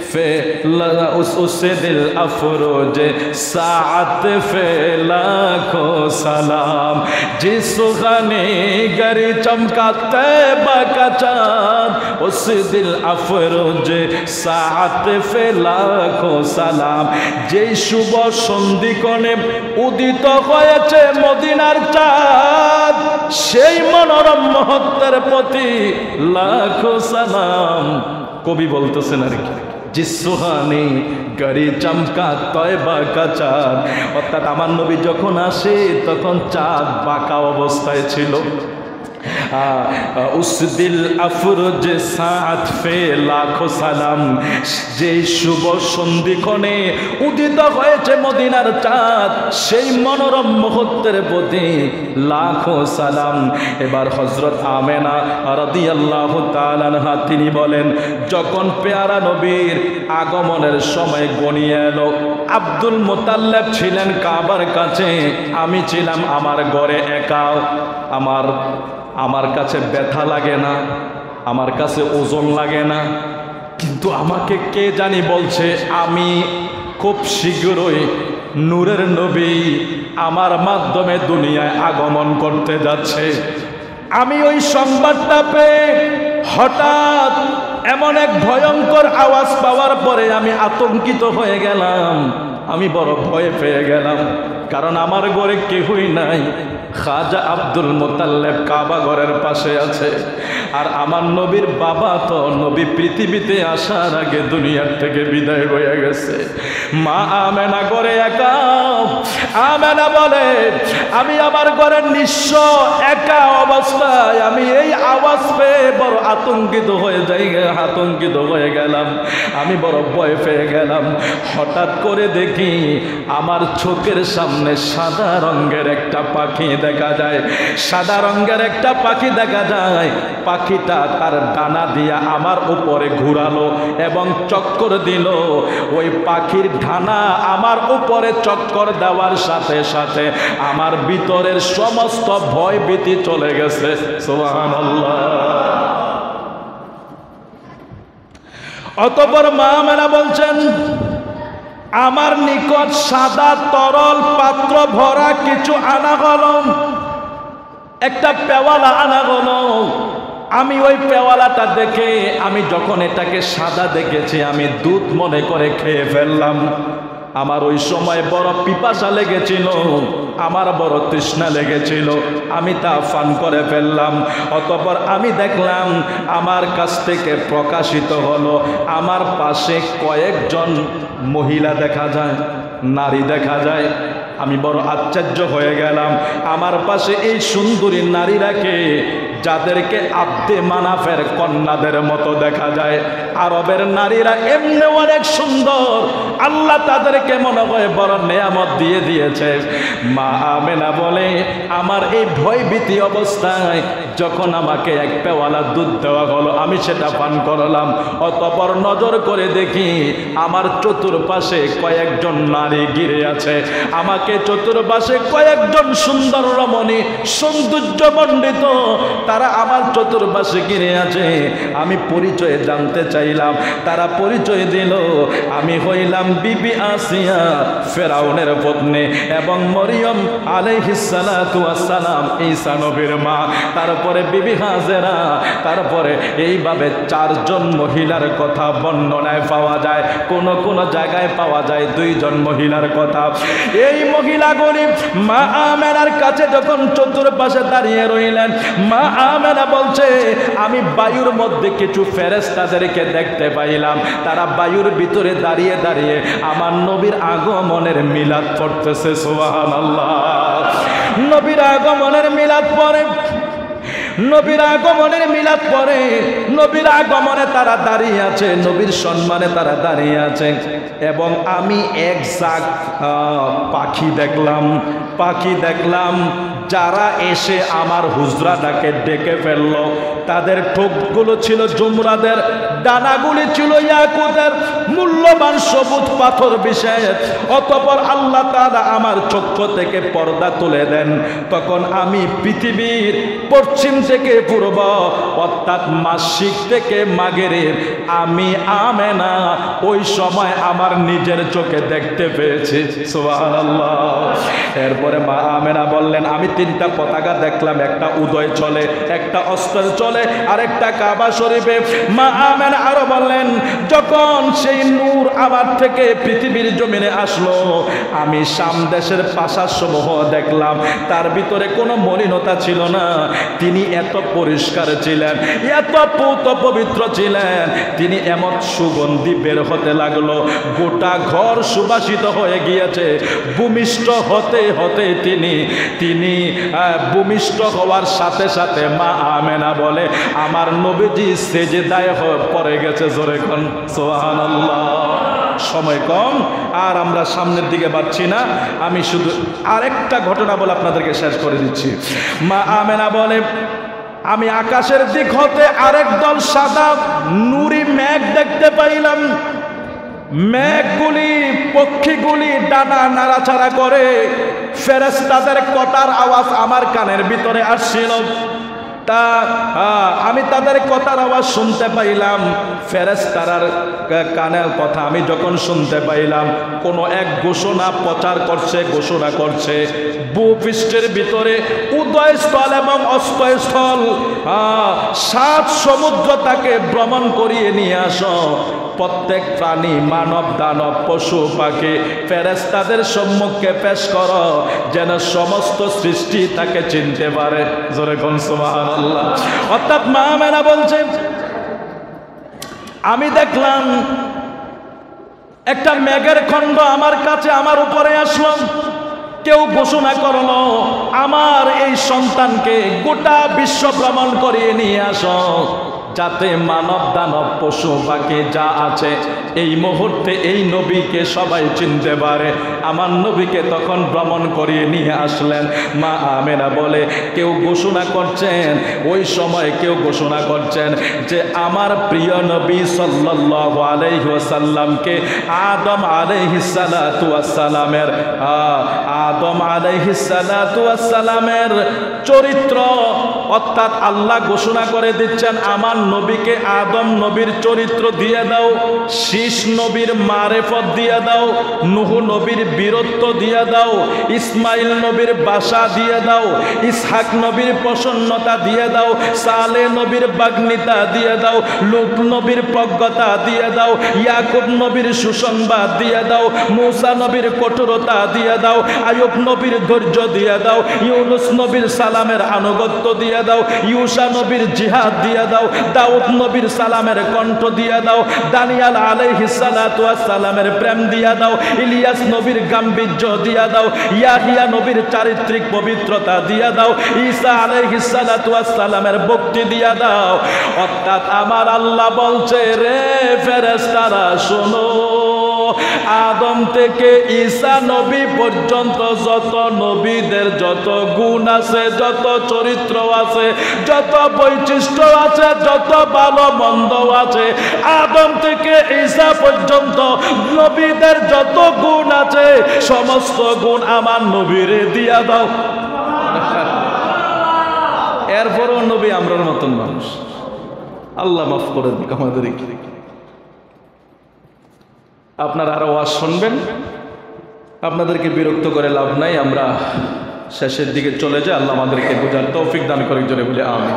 फैला उस दिल अफरोज सात फैला को सलाम जिस खाने गरी चमकाते बाका चाँद उस दिल अफरोज सात फैला को सलाम जे शुभ সন্ধিকণে উদিত হয়েছে মদিনার চাঁদ সেই মনোরম মুহূর্তের প্রতি লাখো সালাম কবি বলতেছেন আর কি जिस सुहानी गरी चमका तयबा का चाँद অর্থাৎ আমার নবী যখন আসে তখন চাঁদ বাঁকা অবস্থায় ছিল उस दिल अफरोज सात फे लाखो सालाम जे शुभ सन्धिक्षणे उदित হয়েছে মদিনার চাঁদ সেই মনোরম মুহূর্তের প্রতি লাখো সালাম এবার হযরত আমেনা রাদিয়াল্লাহু তাআলা আনহা তিনি বলেন যখন পেয়ারা নবীর আগমনের সময় গনিয়ে এলো আব্দুল মুতাল্লিব ছিলেন কাবার কাছে আমি ছিলাম আমার ঘরে একা আমার কাছে ব্যথা লাগে না আমার কাছে ওজন লাগে না কিন্তু আমাকে কে জানি বলছে আমি খুব শীঘ্রই নূরের নবী আমার মাধ্যমে দুনিয়ায় আগমন করতে যাচ্ছে আমি ওই সংবাদটা পেয়ে হঠাৎ এমন এক ভয়ঙ্কর আওয়াজ পাওয়ার পরে আমি আতঙ্কিত হয়ে গেলাম আমি বড় ভয় পেয়ে গেলাম কারণ আমার ঘরে কেউই নাই খাজা আব্দুল মুতাল্লিব কাবা ঘরের পাশে আছে আর আমার নবীর বাবা তো নবী পৃথিবীতে আসার আগে দুনিয়ার থেকে বিদায় হয়ে গেছে মা আমেনা ঘরে একা আমেনা বলে আমি আমার ঘরে নিঃস্ব একা অবস্থায় আমি এই আওয়াজ পেয়ে বড় আতঙ্কিত হয়ে গেলাম আমি বড় ভয় পেয়ে গেলাম হঠাৎ করে দেখি আমার চোখের সামনে সাদা রঙের একটা পাখি দেখা যায় সাদা রঙের একটা পাখি দেখা যায় পাখিটা তার ডানা দিয়া আমার উপরে ঘুরালো এবং চক্কর দিল ওই পাখির ডানা আমার উপরে চক্কর দেওয়ার সাথে সাথে আমার ভিতরের সমস্ত ভয় ভীতি চলে গেছে সুবহানাল্লাহ অতঃপর মা আমেনা বলছেন আমার নিকট সাদা তরল পাত্র ভরা কিছু আনা হলো একটা পেওয়ালা আনা হলো আমি ওই পেওয়ালাটা দেখে আমি যখন এটাকে সাদা দেখেছি আমি দুধ মনে করে খেয়ে ফেললাম আমার ওই সময় বড় পিপাসা লেগেছিল আমার বড় তৃষ্ণা লেগেছিল আমি তা পান করে ফেললাম অতঃপর আমি দেখলাম আমার কাছ থেকে প্রকাশিত হলো আমার পাশে কয়েকজন মহিলা দেখা যায় নারী দেখা যায় আমি বড় আশ্চর্য হয়ে গেলাম আমার পাশে এই সুন্দরী নারীরাকে যাদেরকে আব্দে মানাফের কন্যাদের মতো দেখা যায় আরবের নারীরা এমনি অনেক সুন্দর আল্লাহ তাদেরকে মনে হয় বড় নেয়ামত দিয়ে দিয়েছে মা আমেনা বলে আমার এই ভয়ভীতি অবস্থায় যখন আমাকে এক পেওয়ালা দুধ দেওয়া হলো আমি সেটা পান করলাম অতঃপর নজর করে দেখি আমার চতুর্পাশে কয়েকজন নারী ঘিরে আছে আমাকে চতুর্পাশে কয়েকজন সুন্দর রমণী সৌন্দর্যমণ্ডিত তারা আমার চতুর্পাশে ঘিরে আছে আমি পরিচয় জানতে চাইলাম তারা পরিচয় দিল আমি হইলাম বিবি আসিয়া ফেরাউনের পত্নী এবং মরিয়ম আলাইহিস সালাতু ওয়াস সালাম ঈসা নবীর মা তারপরে বিবি হাজেরা তারপরে এইভাবে চারজন মহিলার কথা বর্ণনায় পাওয়া যায় কোন কোন জায়গায় পাওয়া যায় দুইজন মহিলার কথা এই মহিলাগুলি মা আমেনার কাছে যখন চতুর্পাশে দাঁড়িয়ে রইলেন মা আমেনা বলছে আমি বায়ুর মধ্যে কিছু ফেরেশতাদেরকে দেখতে পাইলাম তারা বায়ুর ভিতরে দাঁড়িয়ে দাঁড়িয়ে আমার নবীর আগমনের মিলাদ পড়তেছে সুবহানাল্লাহ নবীর আগমনের মিলাদ পড়ে নবীর আগমনের মিলাদ পড়ে নবীর আগমনে তারা দাঁড়িয়ে আছে নবীর সম্মানে তারা দাঁড়িয়ে আছে এবং আমি এক ঝাঁক পাখি দেখলাম যারা এসে আমার হুজরাটাকে ডেকে ফেললো তাদের ঠোঁটগুলো ছিল জুমরাদের ডানাগুলি ছিল ইয়াকুতের, মূল্যবান সবুজ পাথর বিশেষ। অতঃপর আল্লাহ তাআলা আমার চক্ষু থেকে পর্দা তুলে দেন। তখন আমি পৃথিবীর পশ্চিম থেকে পূর্ব, অর্থাৎ মাসিক থেকে মাগরিব, আমি আমেনা ওই সময় আমার নিজের চোখে দেখতে পেয়েছি। সুবহানাল্লাহ। এরপরে মা আমেনা বললেন, আমি তিনটা পতাকা দেখলাম, একটা উদয় চলে, একটা অস্ত চলে, আরেকটা কাবা শরীফে। মা আমেনা আরো বললেন, যখন সেই নূর আমার থেকে পৃথিবীর জমিনে আসলো, আমি শাম দেশের প্রাসাদ সমূহ দেখলাম, তার ভিতরে কোনো মলিনতা ছিল না। তিনি এত পরিষ্কার ছিলেন, এত পূত পবিত্র ছিলেন, তিনি এমন সুগন্ধি বের হতে লাগলো, গোটা ঘর সুবাসিত হয়ে গিয়েছে। ভূমিষ্ঠ হতে হতে তিনি ভূমিষ্ঠ হওয়ার সাথে সাথে মা আমেনা বলে, আমার নবীজি সেজদায় পড়ে গেছে। জোরে কোন সুবহানাল্লাহ। সময় কম, আর আমরা সামনের দিকে বাড়ছি না। আমি শুধু আরেকটা ঘটনা বলে আপনাদেরকে শেষ করে দিচ্ছি। মা আমেনা বলে, আমি আকাশের দিক হতে আরেক দল সাদা নুরি মেঘ দেখতে পাইলাম। মেঘগুলি, পক্ষীগুলি ডানা নাড়াচাড়া করে, ফেরেশতাদের কথার আওয়াজ আমার কানের ভিতরে আসছিল। আমি তাদের কথার আওয়াজ শুনতে পাইলাম। ফেরেশতার কানের কথা আমি যখন শুনতে পাইলাম, কোনো এক ঘোষণা প্রচার করছে, ঘোষণা করছে, ভূপৃষ্ঠের ভিতরে উদয়স্থল এবং অস্তস্থল, 7 সমুদ্র তাকে ভ্রমণ করিয়ে নিয়ে আসো। প্রত্যেক প্রাণী, মানব দানব, পশু পাখি ফেরেশতাদের সম্মুখে পেশ করো, যেন সমস্ত সৃষ্টি তাকে চিনতে পারে। জোরে কোন সুবহানাল্লাহ। অর্থাৎ মা আমেনা বলছে, আমি দেখলাম একটা মেঘের খণ্ড আমার কাছে, আমার উপরে আসলো। কেউ ঘোষণা করলো, আমার এই সন্তানকে গোটা বিশ্ব ভ্রমণ করিয়ে নিয়ে আসো, যাতে মানব দানব পশু পাখি যা আছে এই মুহূর্তে এই নবীকে সবাই চিনতে পারে। আমার নবীকে তখন ভ্রমণ করিয়ে নিয়ে আসলেন। মা আমেনা বলে, কেউ ঘোষণা করছেন, ওই সময় কেউ ঘোষণা করছেন যে আমার প্রিয় নবী সাল্লাল্লাহু আলাইহি ওয়াসাল্লামকে আদম আলাইহিস সালাতু ওয়াস সালামের আদম আলাইহিস সালাতু ওয়াস সালামের চরিত্র, অর্থাৎ আল্লাহ ঘোষণা করে দিচ্ছেন, আমার নবীকে আদম নবীর চরিত্র দিয়ে দাও, শীষ নবীর মারেফত দিয়ে দাও, নূহ নবীর বীরত্ব দিয়ে দাও, ইসমাইল নবীর বাসা দিয়ে দাও, ইসহাক নবীর প্রসন্নতা দিয়ে দাও, সালে নবীর বাগ্নিতা দিয়ে দাও, লূত নবীর প্রজ্ঞতা দিয়ে দাও, ইয়াকুব নবীর সুসংবাদ দিয়ে দাও, মূসা নবীর কঠোরতা দিয়ে দাও, আইয়ুব নবীর ধৈর্য দিয়ে দাও, ইউনুস নবীর সালামের আনুগত্য দিয়ে দাও, ইউসা নবীর জিহাদ দিয়ে দাও, দাউদ নবীর সালামের কণ্ঠ দিয়ে দাও, দানিয়াল আলাইহিস সালাতু ওয়াস সালামের প্রেম দিয়ে দাও, ইলিয়াস নবীর গাম্ভীর্য দিয়ে দাও, ইয়াহিয়া নবীর চারিত্রিক পবিত্রতা দিয়ে দাও, ঈসা আলাইহিস সালাতু ওয়াস সালামের ভক্তি দিয়ে দাও। অর্থাৎ আমার আল্লাহ বলছে, রে ফেরেশতারা শোনো, আদম থেকে ঈসা নবী পর্যন্ত যত নবীদের যত গুণ আছে, যত চরিত্র আছে, যত বৈশিষ্ট্য আছে, যত ভালো মন্দ আছে, আদম থেকে ঈসা পর্যন্ত নবীদের যত গুণ আছে, সমস্ত গুণ আমার নবীরে দিয়া দাও। এরপরও নবী আমরার মতন মানুষ, আল্লাহ মাফ করে দিক আমাদেরকে। আপনারা আরো ওয়াজ শুনবেন, আপনাদেরকে বিরক্ত করে লাভ নাই। আমরা শেষের দিকে চলে যাই। আল্লাহ আমাদেরকে বোঝার তৌফিক দান করে, জোরে বলে আমিন।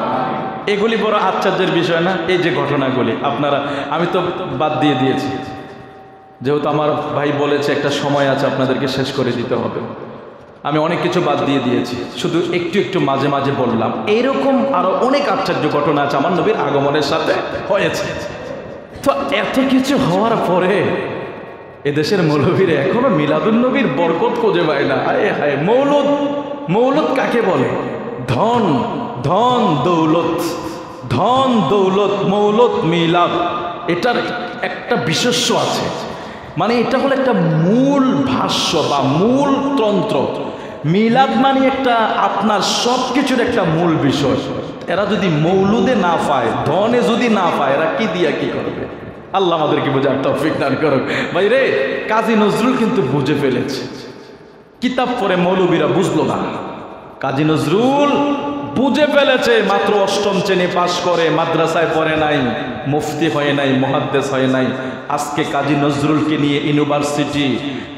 এগুলি বড় আশ্চর্যের বিষয় না? এই যে ঘটনাগুলি আপনারা, আমি তো বাদ দিয়ে দিয়েছি, যেহেতু আমার ভাই বলেছে একটা সময় আছে আপনাদেরকে শেষ করে দিতে হবে। আমি অনেক কিছু বাদ দিয়ে দিয়েছি, শুধু একটু একটু মাঝে মাঝে বললাম। এইরকম আরো অনেক আশ্চর্য ঘটনা আছে আমার নবীর আগমনের সাথে হয়েছে। তো এত কিছু হওয়ার পরে এদেশের মৌলবীরা এখনো মিলাদুন নবীর বরকত খুঁজে পায় না। হায় হায়, মৌলুদ, মৌলুদ কাকে বলে? ধন, ধন দৌলত, ধন দৌলত, মৌলুদ মিলাদ, এটার একটা বিশেষ্য আছে। মানে এটা হলো একটা মূল ভাষ্য বা মূল তন্ত্র। মিলাদ মানে একটা আপনার সব কিছুর একটা মূল বিষয়। এরা যদি মৌলুদে না পায়, ধনে যদি না পায়, এরা কি দিয়া কি করবে? আল্লাহ আমাদেরকে বোঝার তৌফিক দান করুক। ভাই রে, কাজী নজরুল কিন্তু বুঝে ফেলেছে, কিতাব পড়ে মৌলবীরা বুঝলো না। কাজী নজরুল বুঝে ফেলেছে, মাত্র অষ্টম শ্রেণী পাশ করে, মাদ্রাসায় পড়ে নাই, মুফতি হয় নাই, মুহাদ্দিস হয় নাই। আজকে কাজী নজরুলকে নিয়ে ইউনিভার্সিটি,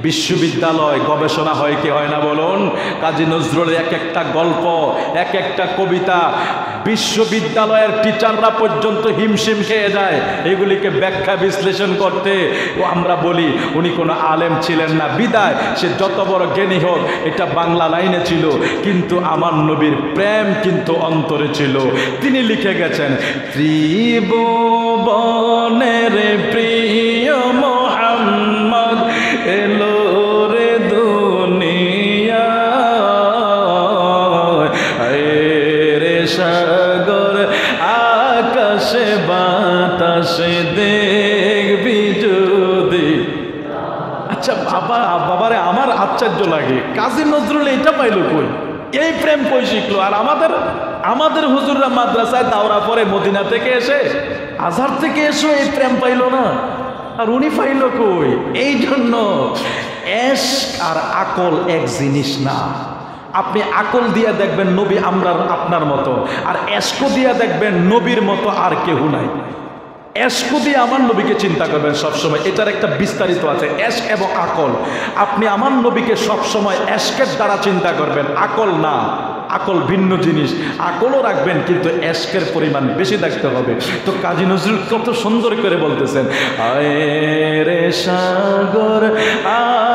বিশ্ববিদ্যালয় গবেষণা হয় কি হয় না বলুন? কাজী নজরুলের এক একটা গল্প, এক একটা কবিতা বিশ্ববিদ্যালয়ের টিচাররা পর্যন্ত হিমশিম খেয়ে যায় এগুলিকে ব্যাখ্যা বিশ্লেষণ করতে। ও আমরা বলি উনি কোনো আলেম ছিলেন না, বিদায় সে যত বড় জ্ঞানী হোক, এটা বাংলা লাইনে ছিল, কিন্তু আমার নবীর প্রেম কিন্তু অন্তরে ছিল। তিনি লিখে গেছেন, ত্রিভুবনের প্রিয় মোহাম্মদ এলো রে দুনিয়া, রে সাগর আকাশে বাতাসে দেখবি যদি। আচ্ছা বাবারে, আমার আশ্চর্য লাগে, কাজী নজরুল এটা পাইল কই? এই প্রেম কই শিখলো? আর আমাদের হুজুররা মাদ্রাসায় দাওরা পরে মদিনা থেকে এসে, আজহার থেকে এসো, এই প্রেম পাইল না, আর উনি পাইল কই? এই জন্য এশক আর আকল এক জিনিস না। আপনি আকল দিয়ে দেখবেন নবী আমরা আপনার মতো, আর এশক দিয়ে দেখবেন নবীর মতো আর কেউ নাই। এশক দিয়ে আমার নবীকে চিন্তা করবেন সবসময়, এটার একটা বিস্তারিত আছে, এশক এবং আকল। আপনি আমার নবীকে সবসময় এশকের দ্বারা চিন্তা করবেন, আকল না। আকল ভিন্ন জিনিস, আকলও রাখবেন, কিন্তু এশকের পরিমাণ বেশি দেখতে হবে। তো কাজী নজরুল কত সুন্দর করে বলতেছেন, আয় রে সাগর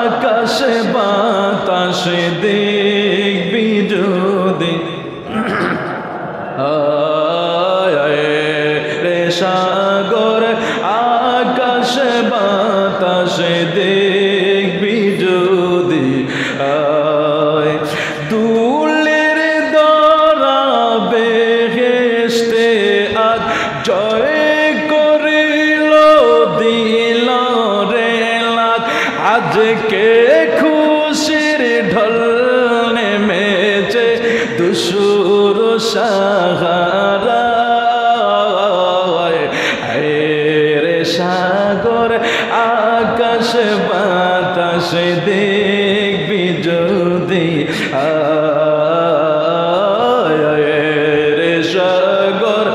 আকাশে বাতাসে দেখবি যদি, সাগর আকাশে বাতাসে দেখবি যদি, দুলের দরা বেহেশতে আজ জয় করিল দিল রে লাজ, আজকে খুশির ঢল নেমেছে দুসুর সাহারা, সাগর আকাশে বাতাসে দেখবি যদি, রে সাগর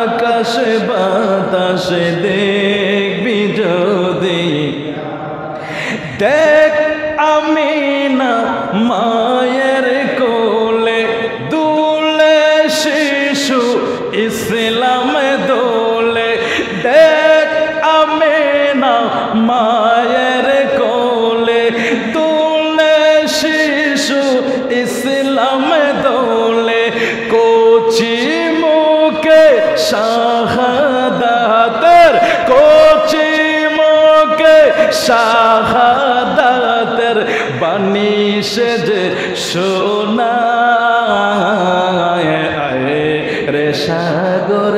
আকাশে বাতাসে দেখবি যদি, দেখ আমিনা মায়ের কোলে দুলে শিশু ইসলামে দোলে, দেখ আমিনা মায়ের কোলে দুলে শিশু ইসলামে দোলে, কোচি মুখে শাহাদাতের, কোচি মুখে শাহাদাতের বাণী সেজে শোনায়, রে সাগর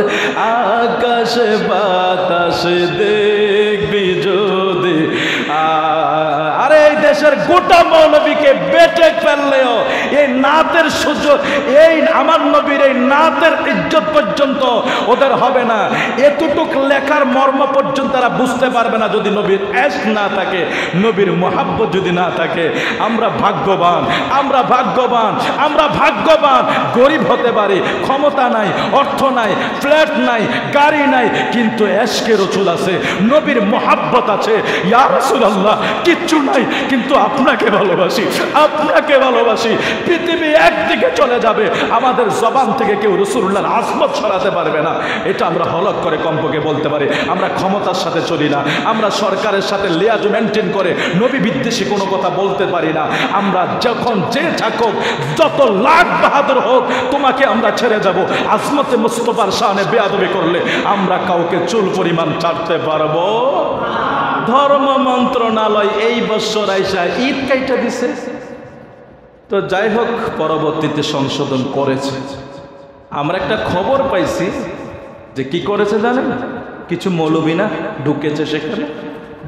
আকাশে বাতাসে দেখবি যদি। আরে এই দেশের গোটা মৌলবীকে বেটে ফেললেও এই নাতের সুযোগ, এই আমার নবীর এই নাতের ইজ্জত পর্যন্ত ওদের হবে না। এতটুক লেখার মর্ম পর্যন্ত তারা বুঝতে পারবে না যদি নবীর এশক না থাকে, নবীর মোহাব্বত যদি না থাকে। আমরা ভাগ্যবান, আমরা ভাগ্যবান, আমরা ভাগ্যবান। গরিব হতে পারি, ক্ষমতা নাই, অর্থ নাই, ফ্ল্যাট নাই, গাড়ি নাই, কিন্তু এশকে রসুল আছে, নবীর মোহাব্বত আছে। ইয়া রাসূলুল্লাহ, কিচ্ছু নাই, কিন্তু আপনাকে ভালোবাসি, আপনাকে ভালোবাসি। পৃথিবী একদিকে চলে যাবে, আমাদের জবান থেকে কেউ রাসূলুল্লাহর আজমত সরাতে পারবে না। এটা আমরা হলক করে কমপক্ষে বলতে পারি। আমরা ক্ষমতার সাথে চলি না, আমরা সরকারের সাথে লিয়াজ মেনটেন করে নবী বিদ্বেষী কোনো কথা বলতে পারি না। আমরা যখন যে থাকুক, যত লাখ বাহাদুর হোক, তোমাকে আমরা ছেড়ে যাব। আজমতে মুস্তফার শানে বেয়াদবি করলে আমরা কাউকে চুল পরিমাণ ছাড়তে পারবো? ধর্ম মন্ত্রণালয় এই বছর আইসা ঈদ কাইটা দিছে, তো যাই হোক, পরবর্তীতে সংশোধন করেছে। আমরা একটা খবর পাইছি যে কি করেছে জানেন, কিছু মৌলবী না ঢুকেছে সেখানে,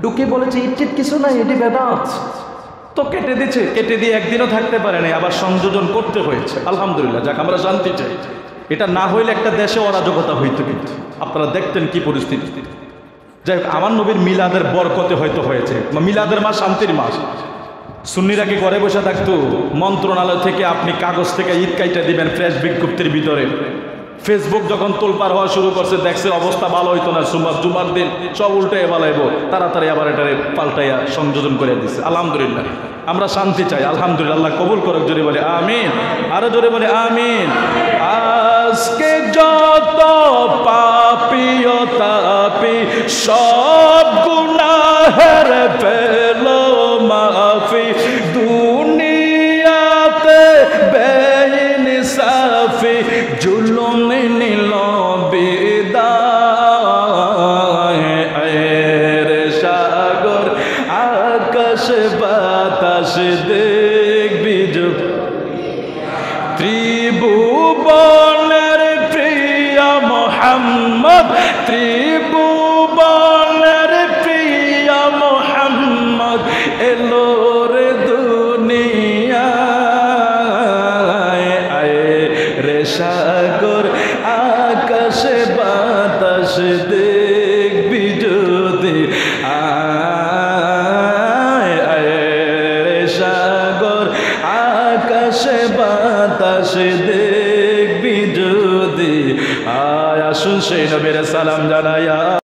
ঢুকে বলেছে ঈদ কিছু নাই, এটি বেদাত, তো কেটে দিচ্ছে। কেটে দিয়ে একদিনও থাকতে পারে নাই, আবার সংযোজন করতে হয়েছে। আলহামদুলিল্লাহ, যাক আমরা শান্তি চাই। এটা না হইলে একটা দেশে অরাজকতা হইতো, কিন্তু আপনারা দেখতেন কি পরিস্থিতি। যাই হোক, আমার নবীর মিলাদের বরকতে হয়তো হয়েছে, মিলাদের মাস শান্তির মাস। সুন্নিরা কি ঘরে বসে থাকতো? মন্ত্রণালয় থেকে আপনি কাগজ থেকে ঈদ কাইটা দিবেন ফ্রেশ বিজ্ঞপ্তির ভিতরে। ফেসবুক যখন তোলপার হওয়া শুরু করছে, দেখছে অবস্থা ভালো হইতো না, জুমার দিন সব উল্টাই বালাইব, তাড়াতাড়ি আবার এটারে পাল্টাইয়া সংযোজন করে দিচ্ছে। আলহামদুলিল্লাহ, আমরা শান্তি চাই। আলহামদুলিল্লাহ, আল্লাহ কবুল করুক। জোরে বলে আমিন, আরো জোরে বলে আমিন। আজকে যত পাপী ও তাপী সব গুনাহের পেলো মাফি, দুনিয়াতে বেইনসাফি জুলুম নিল বিদায়। রে সাগর আকাশ বাতাস দেখবি ত্রিভুবনের প্রিয় মোহাম্মদ, ত্রিভুবনের প্রিয় মোহাম্মদ এলো রে দুনিয়ায়। রে সাগর আকাশে বাতাস দেখবি যদি, রে সাগর আকাশে বাতাস দেখবি যদি। আসুন সেই নবীর সালাম জানাইয়া।